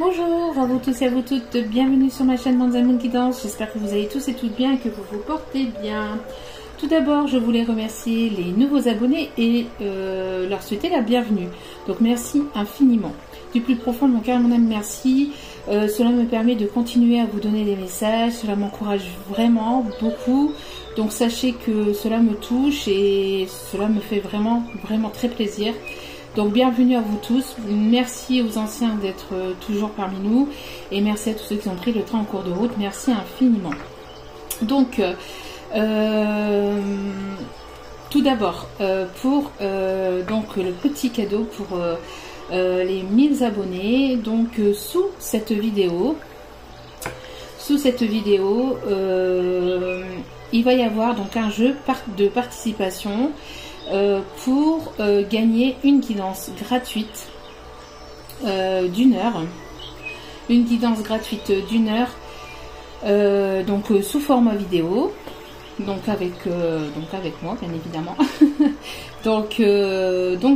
Bonjour à vous tous et à vous toutes, bienvenue sur ma chaîne Manzamoun Guidance. J'espère que vous allez tous et toutes bien et que vous vous portez bien. Tout d'abord, je voulais remercier les nouveaux abonnés et leur souhaiter la bienvenue. Donc merci infiniment. Du plus profond de mon cœur, mon âme, merci. Cela me permet de continuer à vous donner des messages, cela m'encourage vraiment beaucoup. Donc sachez que cela me touche et cela me fait vraiment très plaisir. Donc bienvenue à vous tous, merci aux anciens d'être toujours parmi nous et merci à tous ceux qui ont pris le train en cours de route, merci infiniment. Donc tout d'abord pour donc le petit cadeau pour les 1000 abonnés, donc sous cette vidéo il va y avoir donc un jeu de participation pour gagner une guidance gratuite d'une heure. Une guidance gratuite d'une heure, donc sous format vidéo, donc avec moi bien évidemment. donc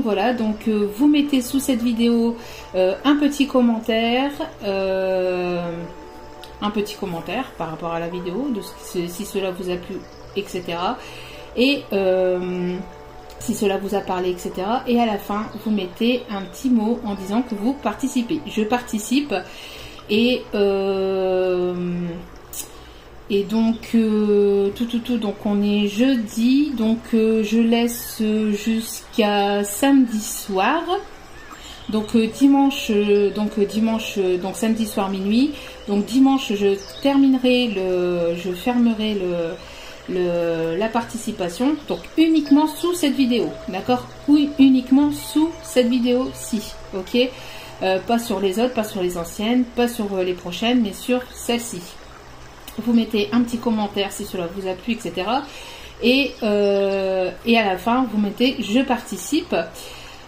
voilà, donc vous mettez sous cette vidéo un petit commentaire par rapport à la vidéo, de si cela vous a plu, etc. Et si cela vous a parlé, etc. Et à la fin, vous mettez un petit mot en disant que vous participez. Je participe. Et donc, donc on est jeudi. Donc, je laisse jusqu'à samedi soir. Donc, donc samedi soir minuit. Donc, dimanche, je fermerai la participation, donc uniquement sous cette vidéo, d'accord? Oui, uniquement sous cette vidéo-ci, ok? Pas sur les autres, pas sur les anciennes, pas sur les prochaines, mais sur celle-ci. Vous mettez un petit commentaire si cela vous a plu, etc. Et à la fin, vous mettez « Je participe ».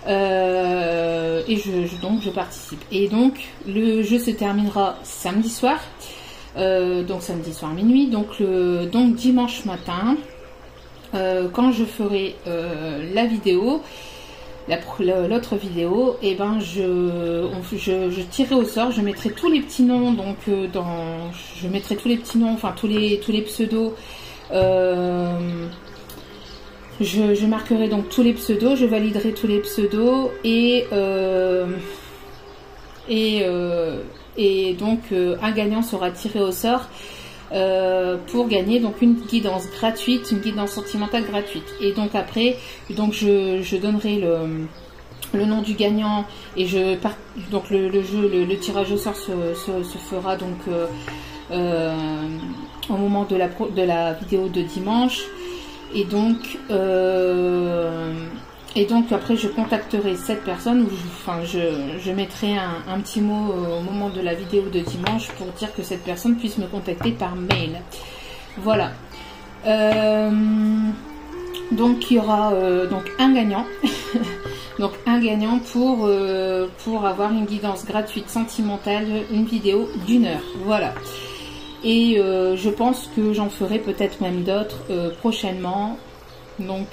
Et je participe. Et donc, le jeu se terminera samedi soir. Donc samedi soir minuit, donc dimanche matin, quand je ferai la vidéo, l'autre vidéo, et ben je tirerai au sort, je mettrai tous les petits noms, donc je mettrai tous les petits noms, enfin tous les pseudos, je marquerai donc tous les pseudos, je validerai tous les pseudos et donc un gagnant sera tiré au sort pour gagner donc une guidance gratuite, une guidance sentimentale gratuite. Et donc après, donc je donnerai le nom du gagnant et donc le tirage au sort se fera donc au moment de la vidéo de dimanche. Et donc après je contacterai cette personne, ou je mettrai un petit mot au moment de la vidéo de dimanche pour dire que cette personne puisse me contacter par mail. Voilà. Donc il y aura donc un gagnant. Donc un gagnant pour avoir une guidance gratuite sentimentale, une vidéo d'une heure. Voilà. Et je pense que j'en ferai peut-être même d'autres prochainement. Donc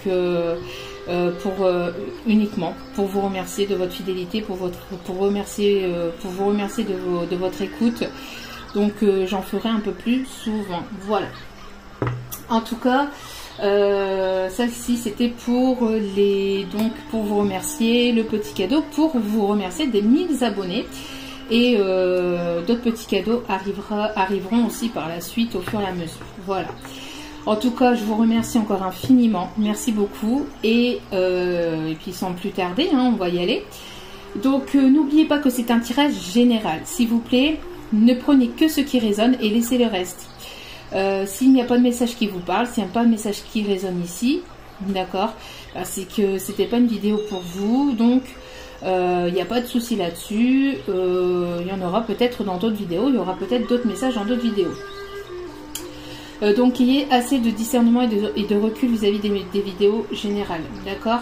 uniquement pour vous remercier de votre fidélité, pour vous remercier de votre écoute. Donc j'en ferai un peu plus souvent. Voilà. En tout cas, celle-ci c'était pour vous remercier, le petit cadeau, pour vous remercier des 1000 abonnés. Et d'autres petits cadeaux arriveront aussi par la suite au fur et à mesure. Voilà. En tout cas, je vous remercie encore infiniment. Merci beaucoup. Et puis sans plus tarder, hein, on va y aller. Donc n'oubliez pas que c'est un tirage général. S'il vous plaît, ne prenez que ce qui résonne et laissez le reste. S'il n'y a pas de message qui vous parle, s'il n'y a pas de message qui résonne ici, d'accord, c'est que c'était pas une vidéo pour vous. Donc il n'y a pas de souci là-dessus. Il y en aura peut-être dans d'autres vidéos. Il y aura peut-être d'autres messages dans d'autres vidéos. Donc il y ait assez de discernement et de recul vis-à-vis des vidéos générales, d'accord.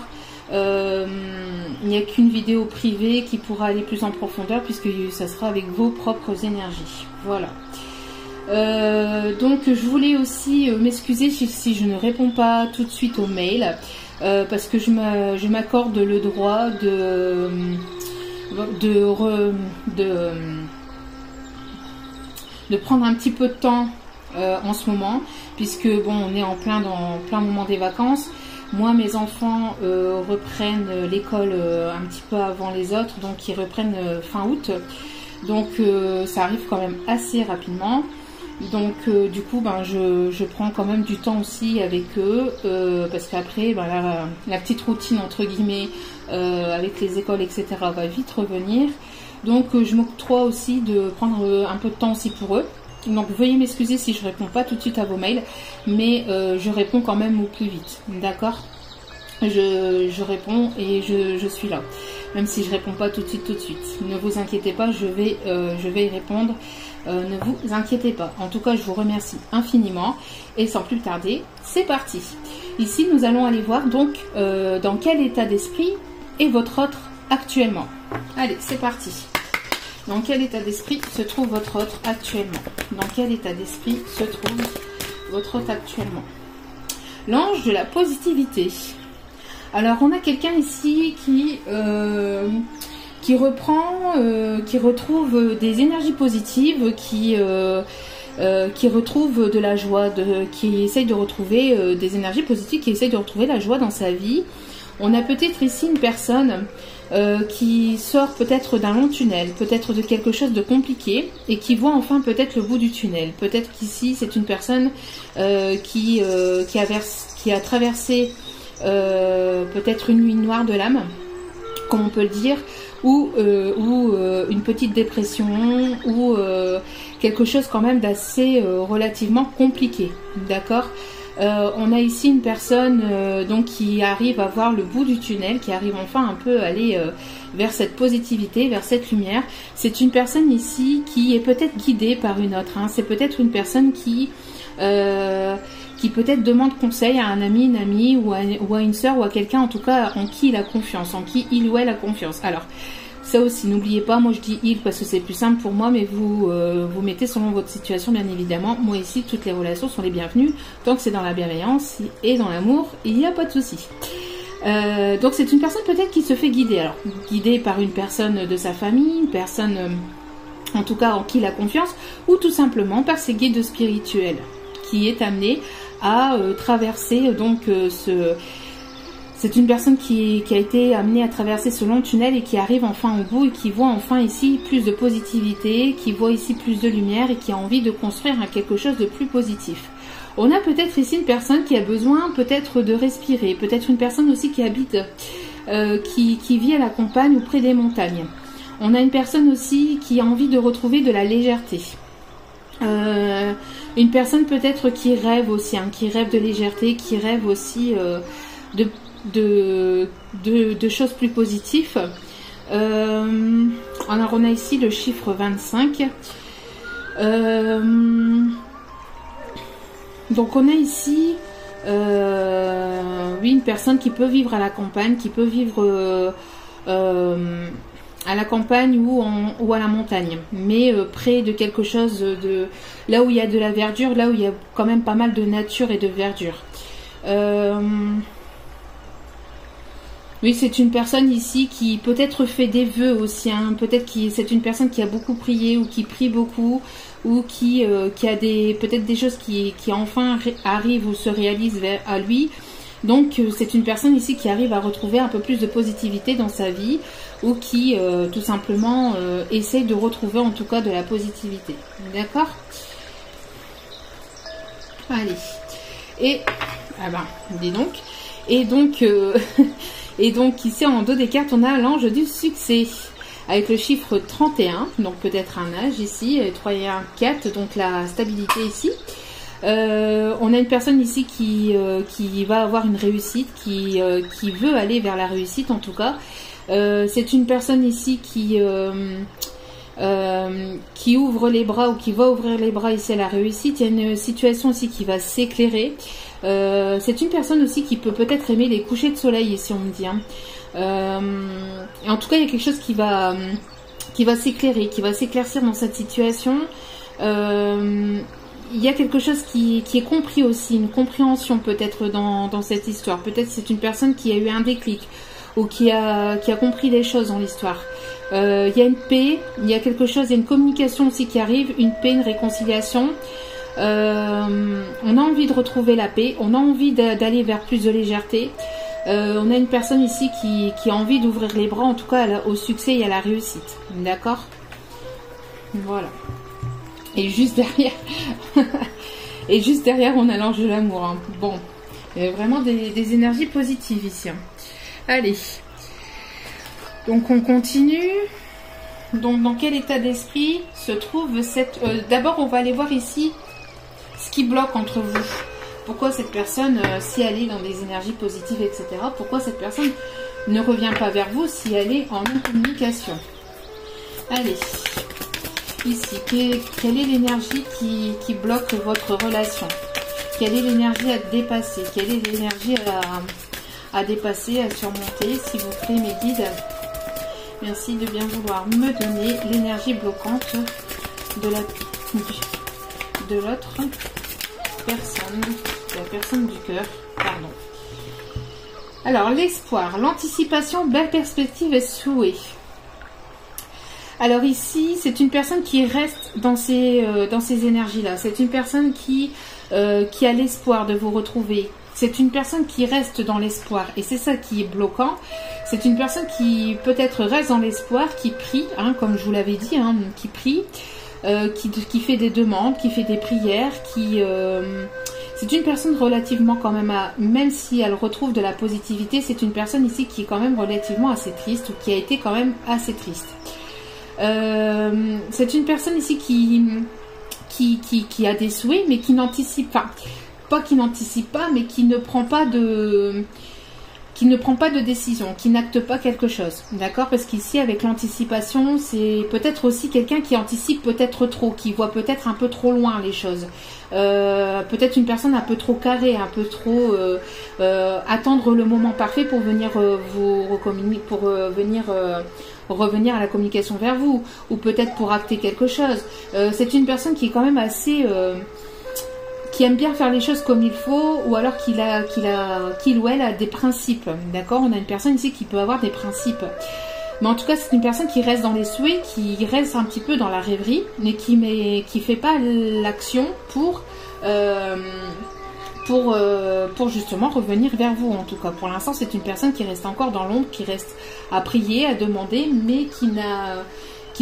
Il n'y a qu'une vidéo privée qui pourra aller plus en profondeur puisque ça sera avec vos propres énergies. Voilà. Donc je voulais aussi m'excuser si je ne réponds pas tout de suite aux mails parce que je m'accorde le droit de prendre un petit peu de temps en ce moment, puisque bon, on est en plein moment des vacances. Moi, mes enfants reprennent l'école un petit peu avant les autres, donc ils reprennent fin août. Donc ça arrive quand même assez rapidement. Donc du coup, ben, je prends quand même du temps aussi avec eux, parce qu'après, ben, la petite routine entre guillemets avec les écoles, etc. va vite revenir. Donc je m'octroie aussi de prendre un peu de temps aussi pour eux. Donc veuillez m'excuser si je réponds pas tout de suite à vos mails, mais je réponds quand même au plus vite, d'accord? Je réponds et je suis là, même si je réponds pas tout de suite. Ne vous inquiétez pas, je vais y répondre, ne vous inquiétez pas. En tout cas, je vous remercie infiniment et sans plus tarder, c'est parti. Ici, nous allons aller voir donc dans quel état d'esprit est votre autre actuellement. Allez, c'est parti. Dans quel état d'esprit se trouve votre autre actuellement? Dans quel état d'esprit se trouve votre autre actuellement? L'ange de la positivité. Alors, on a quelqu'un ici qui retrouve des énergies positives, qui retrouve de la joie, qui essaye de retrouver des énergies positives, qui essaye de retrouver la joie dans sa vie. On a peut-être ici une personne qui sort peut-être d'un long tunnel, peut-être de quelque chose de compliqué et qui voit enfin peut-être le bout du tunnel. Peut-être qu'ici c'est une personne qui a traversé peut-être une nuit noire de l'âme, comme on peut le dire, ou une petite dépression, ou quelque chose quand même d'assez relativement compliqué, d'accord? On a ici une personne donc qui arrive à voir le bout du tunnel, qui arrive enfin un peu à aller vers cette positivité, vers cette lumière. C'est une personne ici qui est peut-être guidée par une autre, hein. C'est peut-être une personne qui peut-être demande conseil à un ami, une amie, ou à une sœur, ou à quelqu'un en tout cas en qui il a confiance, en qui il ou elle a confiance. Alors, ça aussi, n'oubliez pas, moi je dis il parce que c'est plus simple pour moi, mais vous mettez selon votre situation, bien évidemment. Moi ici, toutes les relations sont les bienvenues, tant que c'est dans la bienveillance et dans l'amour, il n'y a pas de souci. Donc c'est une personne peut-être qui se fait guider, alors guidée par une personne de sa famille, une personne en tout cas en qui il a confiance, ou tout simplement par ses guides spirituels, qui est amené à traverser donc c'est une personne qui a été amenée à traverser ce long tunnel et qui arrive enfin au bout et qui voit enfin ici plus de positivité, qui voit ici plus de lumière et qui a envie de construire quelque chose de plus positif. On a peut-être ici une personne qui a besoin peut-être de respirer, peut-être une personne aussi qui habite, qui vit à la campagne ou près des montagnes. On a une personne aussi qui a envie de retrouver de la légèreté. Une personne peut-être qui rêve aussi, hein, qui rêve de légèreté, qui rêve aussi de choses plus positives. Alors on a ici le chiffre 25. Donc on a ici oui, une personne qui peut vivre à la campagne, qui peut vivre à la campagne ou à la montagne, mais près de quelque chose de là où il y a de la verdure, là où il y a quand même pas mal de nature et de verdure. Oui, c'est une personne ici qui peut-être fait des vœux aussi, hein. Peut-être que c'est une personne qui a beaucoup prié ou qui prie beaucoup, ou qui a peut-être des choses qui enfin arrivent ou se réalisent à lui. Donc c'est une personne ici qui arrive à retrouver un peu plus de positivité dans sa vie, ou qui tout simplement essaye de retrouver en tout cas de la positivité. D'accord? Allez. Et ah ben, dis donc. Et donc et donc ici en dos des cartes on a l'ange du succès avec le chiffre 31, donc peut-être un âge ici, 3 et 1, 4, donc la stabilité ici. On a une personne ici qui va avoir une réussite, qui veut aller vers la réussite en tout cas. C'est une personne ici qui ouvre les bras, ou qui va ouvrir les bras ici à la réussite. Il y a une situation aussi qui va s'éclairer. C'est une personne aussi qui peut peut-être aimer les couchers de soleil ici, on me dit, hein. En tout cas il y a quelque chose qui va s'éclairer, qui va s'éclaircir dans cette situation. Il y a quelque chose qui est compris aussi, une compréhension peut-être dans cette histoire. Peut-être c'est une personne qui a eu un déclic, ou qui a compris les choses dans l'histoire. Il y a une paix, il y a quelque chose, il y a une communication aussi qui arrive, une paix, une réconciliation. On a envie de retrouver la paix, on a envie d'aller vers plus de légèreté. On a une personne ici qui a envie d'ouvrir les bras, en tout cas au succès et à la réussite. D'accord? Voilà. Et juste derrière, on a l'ange de l'amour. Hein. Bon, il y a vraiment des énergies positives ici. Hein. Allez. Donc on continue. Donc dans quel état d'esprit se trouve cette... D'abord on va aller voir ici ce qui bloque entre vous. Pourquoi cette personne, si elle est dans des énergies positives, etc., pourquoi cette personne ne revient pas vers vous si elle est en communication? Allez, ici, quelle est l'énergie qui bloque votre relation? Quelle est l'énergie à dépasser? Quelle est l'énergie à dépasser, à surmonter? S'il vous plaît, mes guides, merci de bien vouloir me donner l'énergie bloquante de l'autre personne, la personne du cœur, pardon. Alors, l'espoir, l'anticipation, belle perspective et souhait. Alors ici, c'est une personne qui reste dans ces énergies-là. C'est une personne qui a l'espoir de vous retrouver. C'est une personne qui reste dans l'espoir. Et c'est ça qui est bloquant. C'est une personne qui peut-être reste dans l'espoir, qui prie, hein, comme je vous l'avais dit, hein, qui prie. Qui fait des demandes, qui fait des prières, c'est une personne relativement quand même, même si elle retrouve de la positivité, c'est une personne ici qui est quand même relativement assez triste, ou qui a été quand même assez triste. C'est une personne ici qui a des souhaits, mais qui n'anticipe pas qui n'anticipe pas, mais qui ne prend pas de décision, qui n'acte pas quelque chose, d'accord? Parce qu'ici, avec l'anticipation, c'est peut-être aussi quelqu'un qui anticipe peut-être trop, qui voit peut-être un peu trop loin les choses. Peut-être une personne un peu trop carrée, un peu trop attendre le moment parfait pour venir vous recommuniquer, pour revenir à la communication vers vous, ou peut-être pour acter quelque chose. C'est une personne qui est quand même assez... qui aime bien faire les choses comme il faut, ou alors qu'il ou elle a des principes, d'accord? On a une personne ici qui peut avoir des principes. Mais en tout cas, c'est une personne qui reste dans les souhaits, qui reste un petit peu dans la rêverie, mais qui fait pas l'action pour justement revenir vers vous. En tout cas, pour l'instant, c'est une personne qui reste encore dans l'ombre, qui reste à prier, à demander, mais qui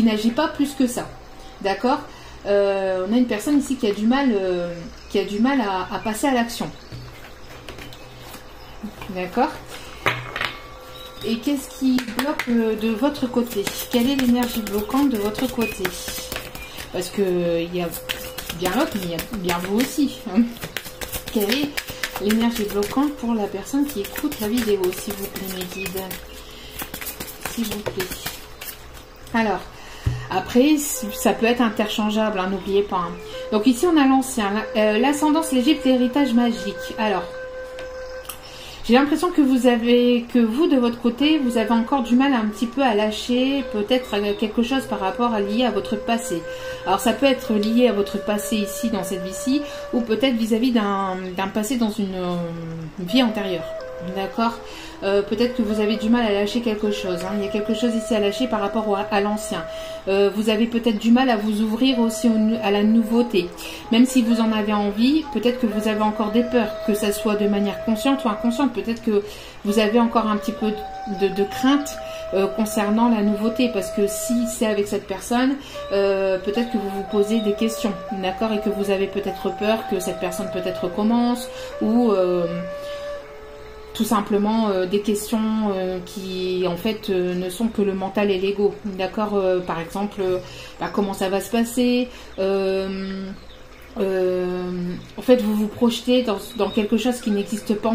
n'agit pas plus que ça, d'accord? On a une personne ici qui a du mal à passer à l'action. D'accord? Et qu'est-ce qui bloque de votre côté? Quelle est l'énergie bloquante de votre côté? Parce que il y a bien l'autre, mais il y a bien vous aussi. Hein. Quelle est l'énergie bloquante pour la personne qui écoute la vidéo, s'il vous plaît, mes guides? S'il vous plaît. Alors, après, ça peut être interchangeable, hein, n'oubliez pas. Hein. Donc ici, on a l'ancien, l'ascendance, l'Égypte, l'héritage magique. Alors, j'ai l'impression que vous, de votre côté, vous avez encore du mal un petit peu à lâcher peut-être quelque chose par rapport lié à votre passé. Alors, ça peut être lié à votre passé ici, dans cette vie-ci, ou peut-être vis-à-vis d'un passé dans une vie antérieure. D'accord? Peut-être que vous avez du mal à lâcher quelque chose. Hein. Il y a quelque chose ici à lâcher par rapport à l'ancien. Vous avez peut-être du mal à vous ouvrir aussi à la nouveauté. Même si vous en avez envie, peut-être que vous avez encore des peurs, que ça soit de manière consciente ou inconsciente. Peut-être que vous avez encore un petit peu de crainte concernant la nouveauté. Parce que si c'est avec cette personne, peut-être que vous vous posez des questions. D'accord? Et que vous avez peut-être peur que cette personne peut-être commence ou... tout simplement des questions qui en fait ne sont que le mental et l'ego, d'accord? Par exemple, comment ça va se passer, en fait vous vous projetez dans quelque chose qui n'existe pas,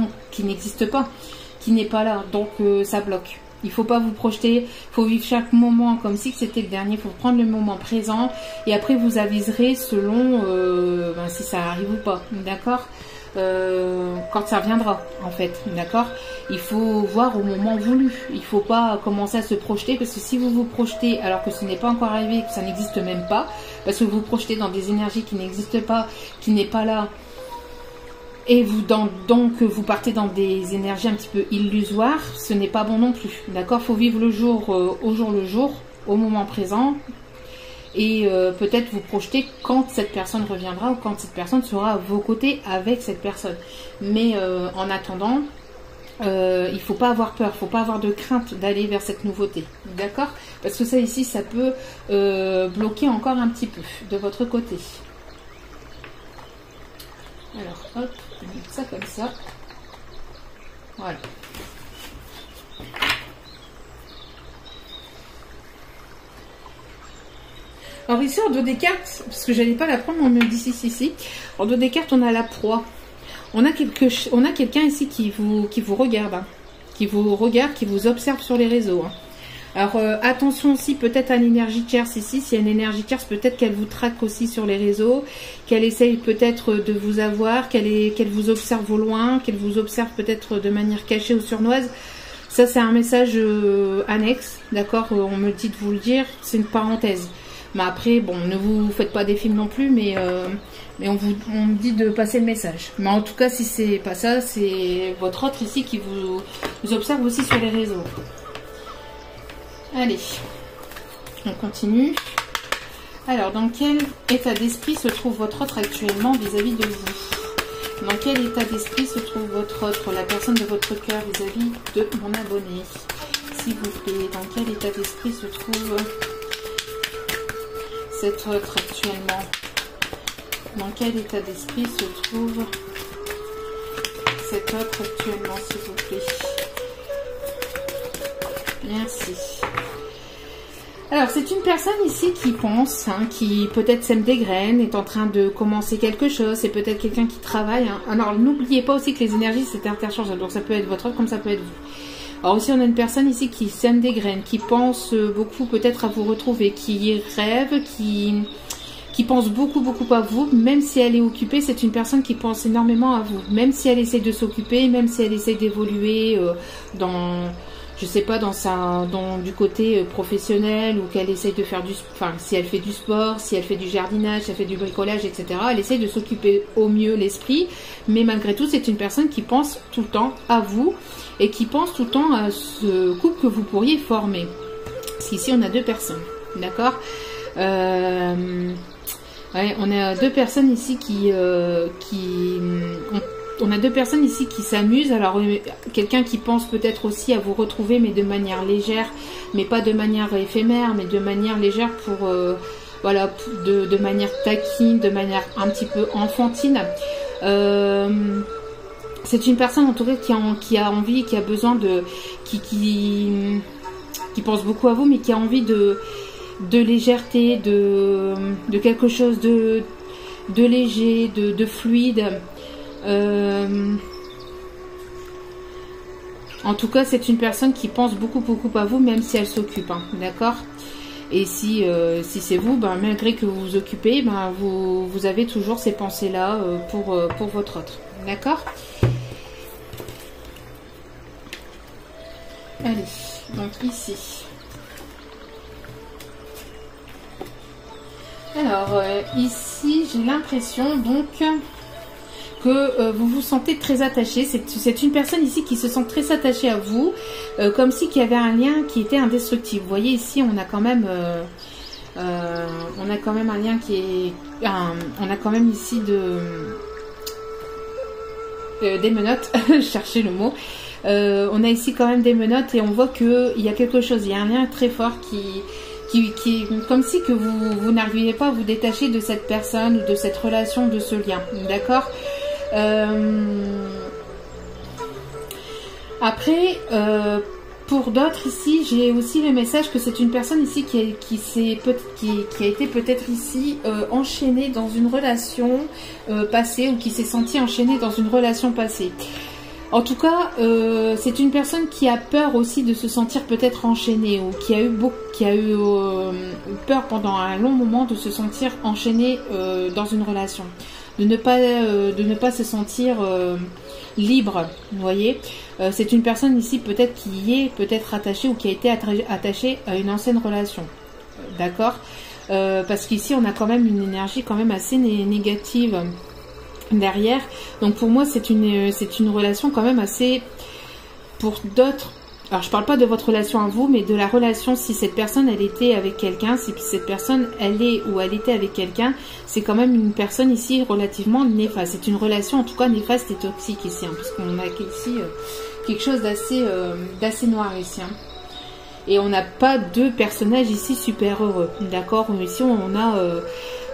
qui n'est pas là, donc ça bloque. Il ne faut pas vous projeter, il faut vivre chaque moment comme si c'était le dernier, il faut prendre le moment présent et après vous aviserez selon si ça arrive ou pas, d'accord? Quand ça viendra en fait, d'accord? Il faut voir au moment voulu, il faut pas commencer à se projeter, parce que si vous vous projetez alors que ce n'est pas encore arrivé, que ça n'existe même pas, parce que vous vous projetez dans des énergies qui n'existent pas, qui n'est pas là, et donc vous partez dans des énergies un petit peu illusoires, ce n'est pas bon non plus. D'accord, faut vivre le jour au jour le jour, au moment présent, et peut-être vous projeter quand cette personne reviendra ou quand cette personne sera à vos côtés avec cette personne. Mais en attendant, il faut pas avoir peur, il faut pas avoir de crainte d'aller vers cette nouveauté. D'accord, parce que ça ici, ça peut bloquer encore un petit peu de votre côté. Alors, hop, on met ça comme ça. Voilà. Alors ici, en dos des cartes, parce que j'allais pas la prendre, on me dit si. En dos des cartes, on a la proie. On a quelqu'un ici qui vous regarde, hein, qui vous observe sur les réseaux. Hein. Alors attention aussi peut-être à l'énergie tierce ici, s'il y a une énergie tierce, peut-être qu'elle vous traque aussi sur les réseaux, qu'elle essaye peut-être de vous avoir, qu'elle vous observe au loin, qu'elle vous observe peut-être de manière cachée ou sournoise. Ça c'est un message annexe, d'accord, on me dit de vous le dire, c'est une parenthèse. Mais après, bon, ne vous faites pas des films non plus, mais on me dit de passer le message. Mais en tout cas, si c'est pas ça, c'est votre autre ici qui vous observe aussi sur les réseaux. Allez, on continue. Alors, dans quel état d'esprit se trouve votre autre actuellement vis-à-vis de vous? Dans quel état d'esprit se trouve votre autre, la personne de votre cœur vis-à-vis de mon abonné? S'il vous plaît, dans quel état d'esprit se trouve cet autre actuellement? Dans quel état d'esprit se trouve cet autre actuellement, s'il vous plaît? Merci. Alors, c'est une personne ici qui pense, hein, qui peut-être sème des graines, est en train de commencer quelque chose. C'est peut-être quelqu'un qui travaille. Hein. Alors, n'oubliez pas aussi que les énergies, c'est interchangeable. Donc, ça peut être votre autre comme ça peut être vous. Alors aussi, on a une personne ici qui sème des graines, qui pense beaucoup peut-être à vous retrouver, qui rêve, qui pense beaucoup à vous, même si elle est occupée. C'est une personne qui pense énormément à vous, même si elle essaie de s'occuper, même si elle essaie d'évoluer dans... Je sais pas, du côté professionnel, ou qu'elle essaye de faire si elle fait du sport, si elle fait du jardinage, si elle fait du bricolage, etc. Elle essaye de s'occuper au mieux l'esprit, mais malgré tout, c'est une personne qui pense tout le temps à vous et qui pense tout le temps à ce couple que vous pourriez former. Parce qu'ici, on a deux personnes, d'accord? Ouais, on a deux personnes ici on a deux personnes ici qui s'amusent. Alors, quelqu'un qui pense peut-être aussi à vous retrouver, mais de manière légère, mais pas de manière éphémère, mais de manière légère pour, voilà, de manière taquine, de manière un petit peu enfantine. C'est une personne en tout cas qui a envie, qui a besoin de, qui pense beaucoup à vous, mais qui a envie de légèreté, de quelque chose de léger, de fluide. En tout cas, c'est une personne qui pense beaucoup à vous, même si elle s'occupe, hein, d'accord? Et si c'est vous, ben, malgré que vous vous occupez, ben, vous avez toujours ces pensées-là pour votre autre, d'accord? Allez, donc ici. Alors, ici, j'ai l'impression, donc... que vous vous sentez très attaché. C'est une personne ici qui se sent très attachée à vous, comme si qu'il y avait un lien qui était indestructible. Vous voyez ici, on a quand même un lien qui est, on a quand même ici des menottes. Je cherchais le mot. On a ici quand même des menottes et on voit que il y a quelque chose. Il y a un lien très fort qui comme si que vous n'arriviez pas à vous détacher de cette personne ou de cette relation, de ce lien. D'accord? Après, pour d'autres ici, j'ai aussi le message que c'est une personne ici qui a été peut-être ici enchaînée dans une relation passée, ou qui s'est sentie enchaînée dans une relation passée. En tout cas, c'est une personne qui a peur aussi de se sentir peut-être enchaînée, ou qui a eu peur pendant un long moment de se sentir enchaînée dans une relation, de ne pas se sentir libre. Vous voyez, c'est une personne ici peut-être qui est peut-être attachée, ou qui a été attachée à une ancienne relation, d'accord? Parce qu'ici on a quand même une énergie quand même assez négative. derrière. Donc pour moi c'est une relation quand même assez, pour d'autres, alors je parle pas de votre relation à vous, mais de la relation, si cette personne elle était avec quelqu'un, si cette personne elle est ou elle était avec quelqu'un, c'est quand même une personne ici relativement néfaste. C'est une relation en tout cas néfaste et toxique ici, hein, parce qu'on a ici quelque chose d'assez noir ici, hein. Et on n'a pas deux personnages ici super heureux, d'accord. Ici on a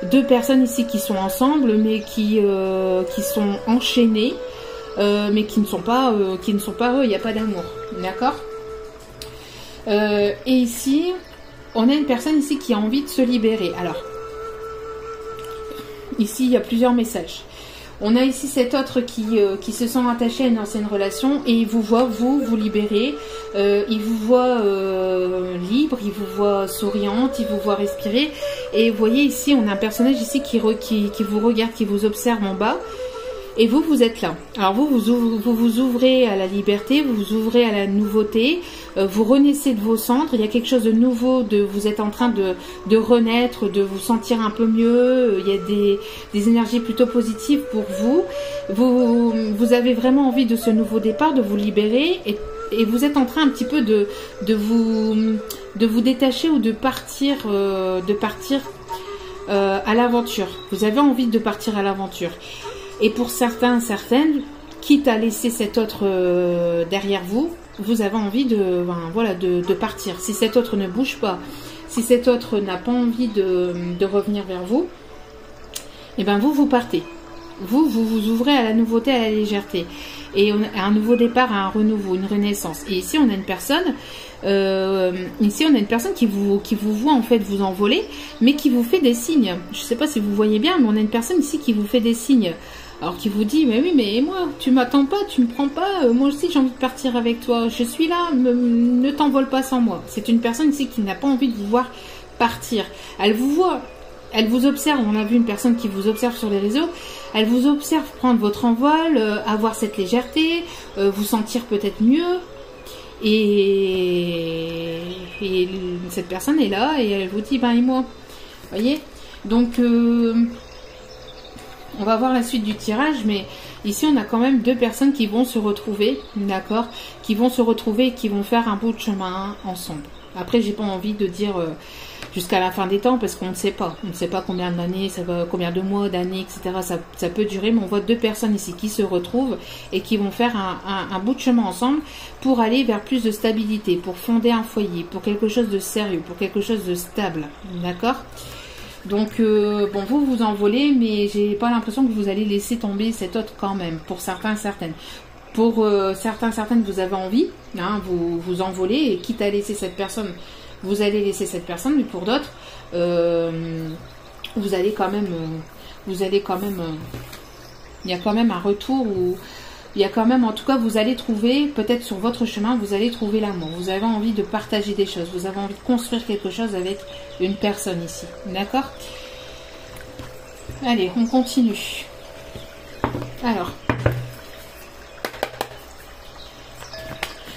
deux personnes ici qui sont ensemble, mais qui sont enchaînées, mais qui ne sont pas heureux. Il n'y a pas d'amour, d'accord. Et ici, on a une personne ici qui a envie de se libérer. Alors, ici il y a plusieurs messages. On a ici cet autre qui se sent attaché à une ancienne relation et il vous voit vous libérer, il vous voit libre, il vous voit souriante, il vous voit respirer. Et vous voyez ici, on a un personnage ici qui vous regarde, qui vous observe en bas. Et vous êtes là. Alors vous vous ouvrez à la liberté, vous vous ouvrez à la nouveauté, vous renaissez de vos cendres, il y a quelque chose de nouveau, vous êtes en train de renaître, de vous sentir un peu mieux, il y a des énergies plutôt positives pour vous. Vous avez vraiment envie de ce nouveau départ, de vous libérer, et vous êtes en train un petit peu de vous détacher ou de partir à l'aventure. Vous avez envie de partir à l'aventure. Et pour certaines, quitte à laisser cet autre derrière vous, vous avez envie de partir. Si cet autre ne bouge pas, si cet autre n'a pas envie de revenir vers vous, et ben vous partez. Vous ouvrez à la nouveauté, à la légèreté. Et à un nouveau départ, à un renouveau, une renaissance. Et ici, on a une personne... qui vous voit en fait vous envoler, mais qui vous fait des signes. Je ne sais pas si vous voyez bien, mais on a une personne ici qui vous fait des signes. Alors qui vous dit, mais oui, mais moi, tu m'attends pas, tu me prends pas, moi aussi j'ai envie de partir avec toi, je suis là, ne t'envole pas sans moi. C'est une personne ici qui n'a pas envie de vous voir partir. Elle vous voit, elle vous observe, on a vu une personne qui vous observe sur les réseaux, elle vous observe prendre votre envol, avoir cette légèreté, vous sentir peut-être mieux. Et cette personne est là et elle vous dit, ben et moi, voyez. Donc on va voir la suite du tirage, mais ici on a quand même deux personnes qui vont se retrouver, d'accord, qui vont se retrouver et qui vont faire un bout de chemin ensemble. Après, j'ai pas envie de dire jusqu'à la fin des temps, parce qu'on ne sait pas. On ne sait pas combien d'années, ça va, combien de mois, d'années, etc. Ça peut durer, mais on voit deux personnes ici qui se retrouvent et qui vont faire un bout de chemin ensemble pour aller vers plus de stabilité, pour fonder un foyer, pour quelque chose de sérieux, pour quelque chose de stable. D'accord ? Donc, bon, vous envolez, mais j'ai pas l'impression que vous allez laisser tomber cet autre quand même, pour certains, certaines. Pour certaines, vous avez envie, hein, vous envolez, et quitte à laisser cette personne, vous allez laisser cette personne, mais pour d'autres, vous allez quand même, il y a quand même un retour où, il y a quand même, en tout cas, vous allez trouver, peut-être sur votre chemin, vous allez trouver l'amour. Vous avez envie de partager des choses, vous avez envie de construire quelque chose avec une personne ici, d'accord ? Allez, on continue. Alors,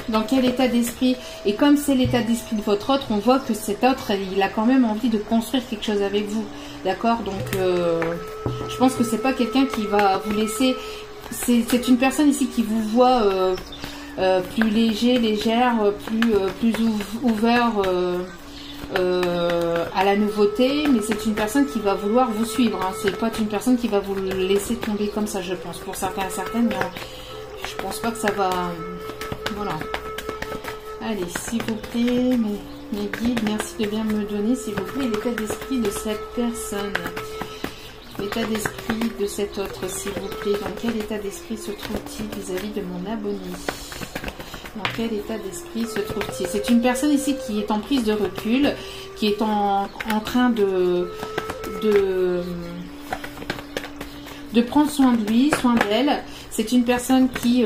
dans quel état d'esprit, et comme c'est l'état d'esprit de votre autre, on voit que cet autre, il a quand même envie de construire quelque chose avec vous, d'accord ? Donc, je pense que c'est pas quelqu'un qui va vous laisser, c'est une personne ici qui vous voit plus léger, légère, plus ouvert à la nouveauté, mais c'est une personne qui va vouloir vous suivre, hein. C'est pas une personne qui va vous laisser tomber comme ça, je pense, pour certains et certaines, mais je pense pas que ça va... Voilà. Allez, s'il vous plaît, mes guides, merci de bien me donner, s'il vous plaît, l'état d'esprit de cette personne. L'état d'esprit de cet autre, s'il vous plaît. Dans quel état d'esprit se trouve-t-il vis-à-vis de mon abonné? Dans quel état d'esprit se trouve-t-il? C'est une personne ici qui est en prise de recul, qui est en train de prendre soin de lui, soin d'elle. C'est une personne qui...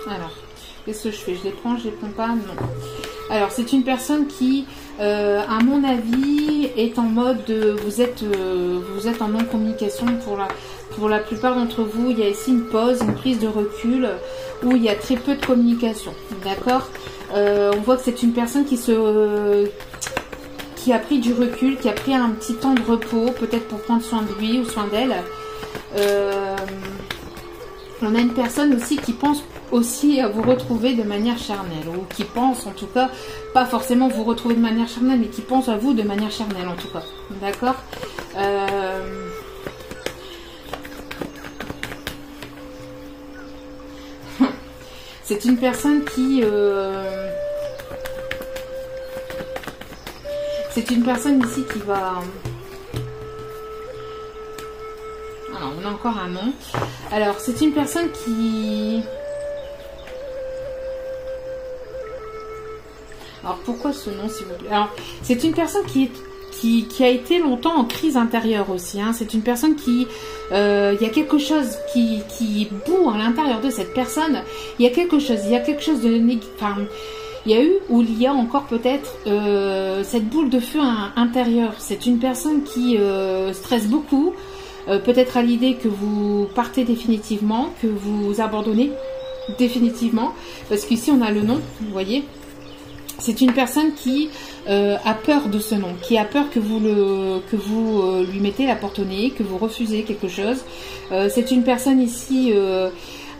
Alors, qu'est-ce que je fais? Je les prends pas? Non. Alors, c'est une personne qui, à mon avis, est en mode de... Vous êtes en non-communication pour la plupart d'entre vous. Il y a ici une pause, une prise de recul, où il y a très peu de communication. D'accord? On voit que c'est une personne qui qui a pris du recul, qui a pris un petit temps de repos, peut-être pour prendre soin de lui ou soin d'elle. On a une personne aussi qui pense aussi à vous retrouver de manière charnelle, ou qui pense en tout cas, pas forcément vous retrouver de manière charnelle, mais qui pense à vous de manière charnelle en tout cas. D'accord. C'est une personne qui... c'est une personne ici qui va... Alors, on a encore un nom. Alors, c'est une personne qui... Alors, pourquoi ce nom, s'il vous plaît? Alors, c'est une personne qui a été longtemps en crise intérieure aussi. Hein. C'est une personne qui... il y a quelque chose qui bout à l'intérieur de cette personne. Il y a quelque chose de... Enfin, il y a eu, ou il y a encore peut-être, cette boule de feu intérieure. C'est une personne qui stresse beaucoup. Peut-être à l'idée que vous partez définitivement, que vous abandonnez définitivement, parce qu'ici on a le nom, vous voyez. C'est une personne qui a peur de ce nom, qui a peur que vous lui mettez la porte au nez, que vous refusez quelque chose. C'est une personne ici,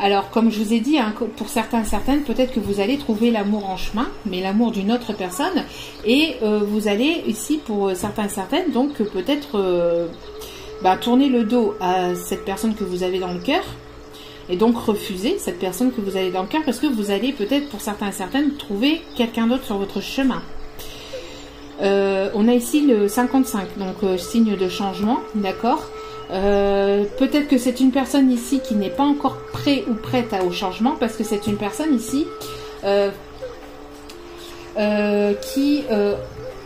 alors comme je vous ai dit, hein, pour certains, certaines, peut-être que vous allez trouver l'amour en chemin, mais l'amour d'une autre personne, et vous allez ici, pour certains, certaines, donc peut-être... tournez le dos à cette personne que vous avez dans le cœur et donc refuser cette personne que vous avez dans le cœur parce que vous allez peut-être pour certains et certaines trouver quelqu'un d'autre sur votre chemin. On a ici le 55, donc signe de changement, d'accord. Peut-être que c'est une personne ici qui n'est pas encore prêt ou prête au changement parce que c'est une personne ici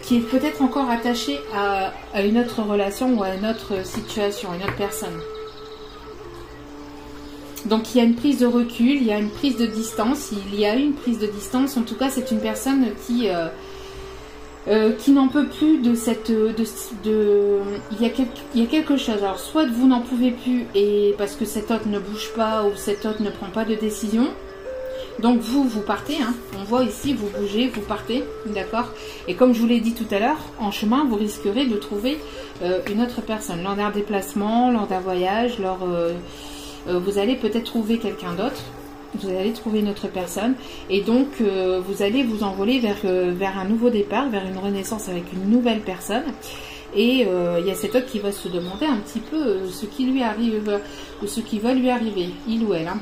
qui est peut-être encore attaché à une autre relation ou à une autre situation, à une autre personne. Donc il y a une prise de recul, il y a une prise de distance, il y a une prise de distance. En tout cas, c'est une personne qui n'en peut plus de cette... il y a quelque chose. Alors soit vous n'en pouvez plus et parce que cet autre ne bouge pas ou cet autre ne prend pas de décision. Donc vous partez, hein. On voit ici, vous bougez, vous partez, d'accord. Et comme je vous l'ai dit tout à l'heure, en chemin, vous risquerez de trouver une autre personne. Lors d'un déplacement, lors d'un voyage, vous allez peut-être trouver quelqu'un d'autre, vous allez trouver une autre personne. Et donc, vous allez vous envoler vers un nouveau départ, vers une renaissance avec une nouvelle personne. Et il y a cet autre qui va se demander un petit peu ce qui lui arrive, ou ce qui va lui arriver, il ou elle, hein.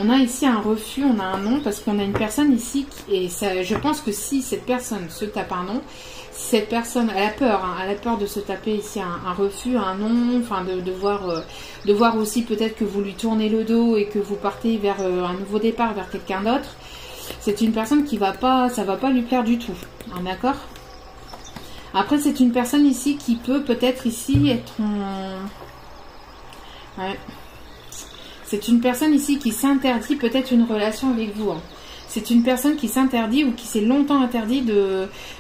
On a ici un refus, on a un non, parce qu'on a une personne ici, et ça, je pense que si cette personne se tape un non, cette personne, elle a peur, hein, elle a peur de se taper ici un refus, un non, enfin de voir aussi peut-être que vous lui tournez le dos et que vous partez vers un nouveau départ, vers quelqu'un d'autre. C'est une personne qui va pas, ça va pas lui plaire du tout, hein, d'accord. Après, c'est une personne ici qui peut peut-être ici être ouais. C'est une personne ici qui s'interdit peut-être une relation avec vous. Hein. C'est une personne qui s'interdit ou qui s'est longtemps interdit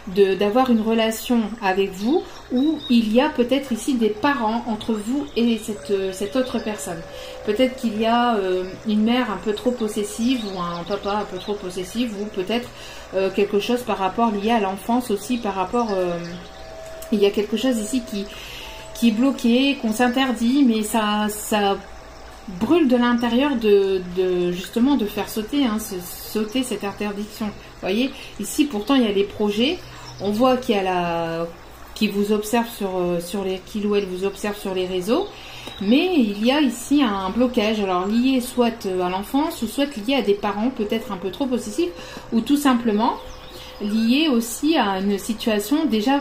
d'avoir une relation avec vous, où il y a peut-être ici des parents entre vous et cette autre personne. Peut-être qu'il y a une mère un peu trop possessive ou un papa un peu trop possessif, ou peut-être quelque chose par rapport lié à l'enfance aussi, par rapport... il y a quelque chose ici qui est bloqué, qu'on s'interdit, mais ça brûle de l'intérieur justement de faire sauter, hein, sauter cette interdiction. Vous voyez, ici pourtant il y a les projets, on voit qu'il y a qui vous observe qu'il ou elle vous observe sur les réseaux, mais il y a ici un blocage, alors lié soit à l'enfance, ou soit lié à des parents peut-être un peu trop possessifs, ou tout simplement lié aussi à une situation déjà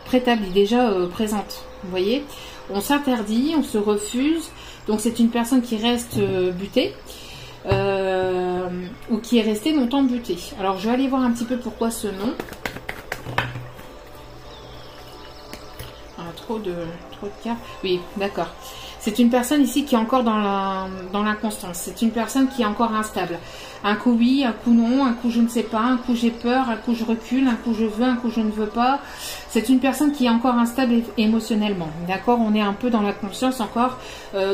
préétablie, déjà présente. Vous voyez, on s'interdit, on se refuse. Donc c'est une personne qui reste butée ou qui est restée longtemps butée. Alors je vais aller voir un petit peu pourquoi ce nom. Ah, trop de cartes. Oui, d'accord. C'est une personne ici qui est encore dans l'inconstance. C'est une personne qui est encore instable. Un coup oui, un coup non, un coup je ne sais pas, un coup j'ai peur, un coup je recule, un coup je veux, un coup je ne veux pas. C'est une personne qui est encore instable émotionnellement. D'accord? On est un peu dans la conscience encore.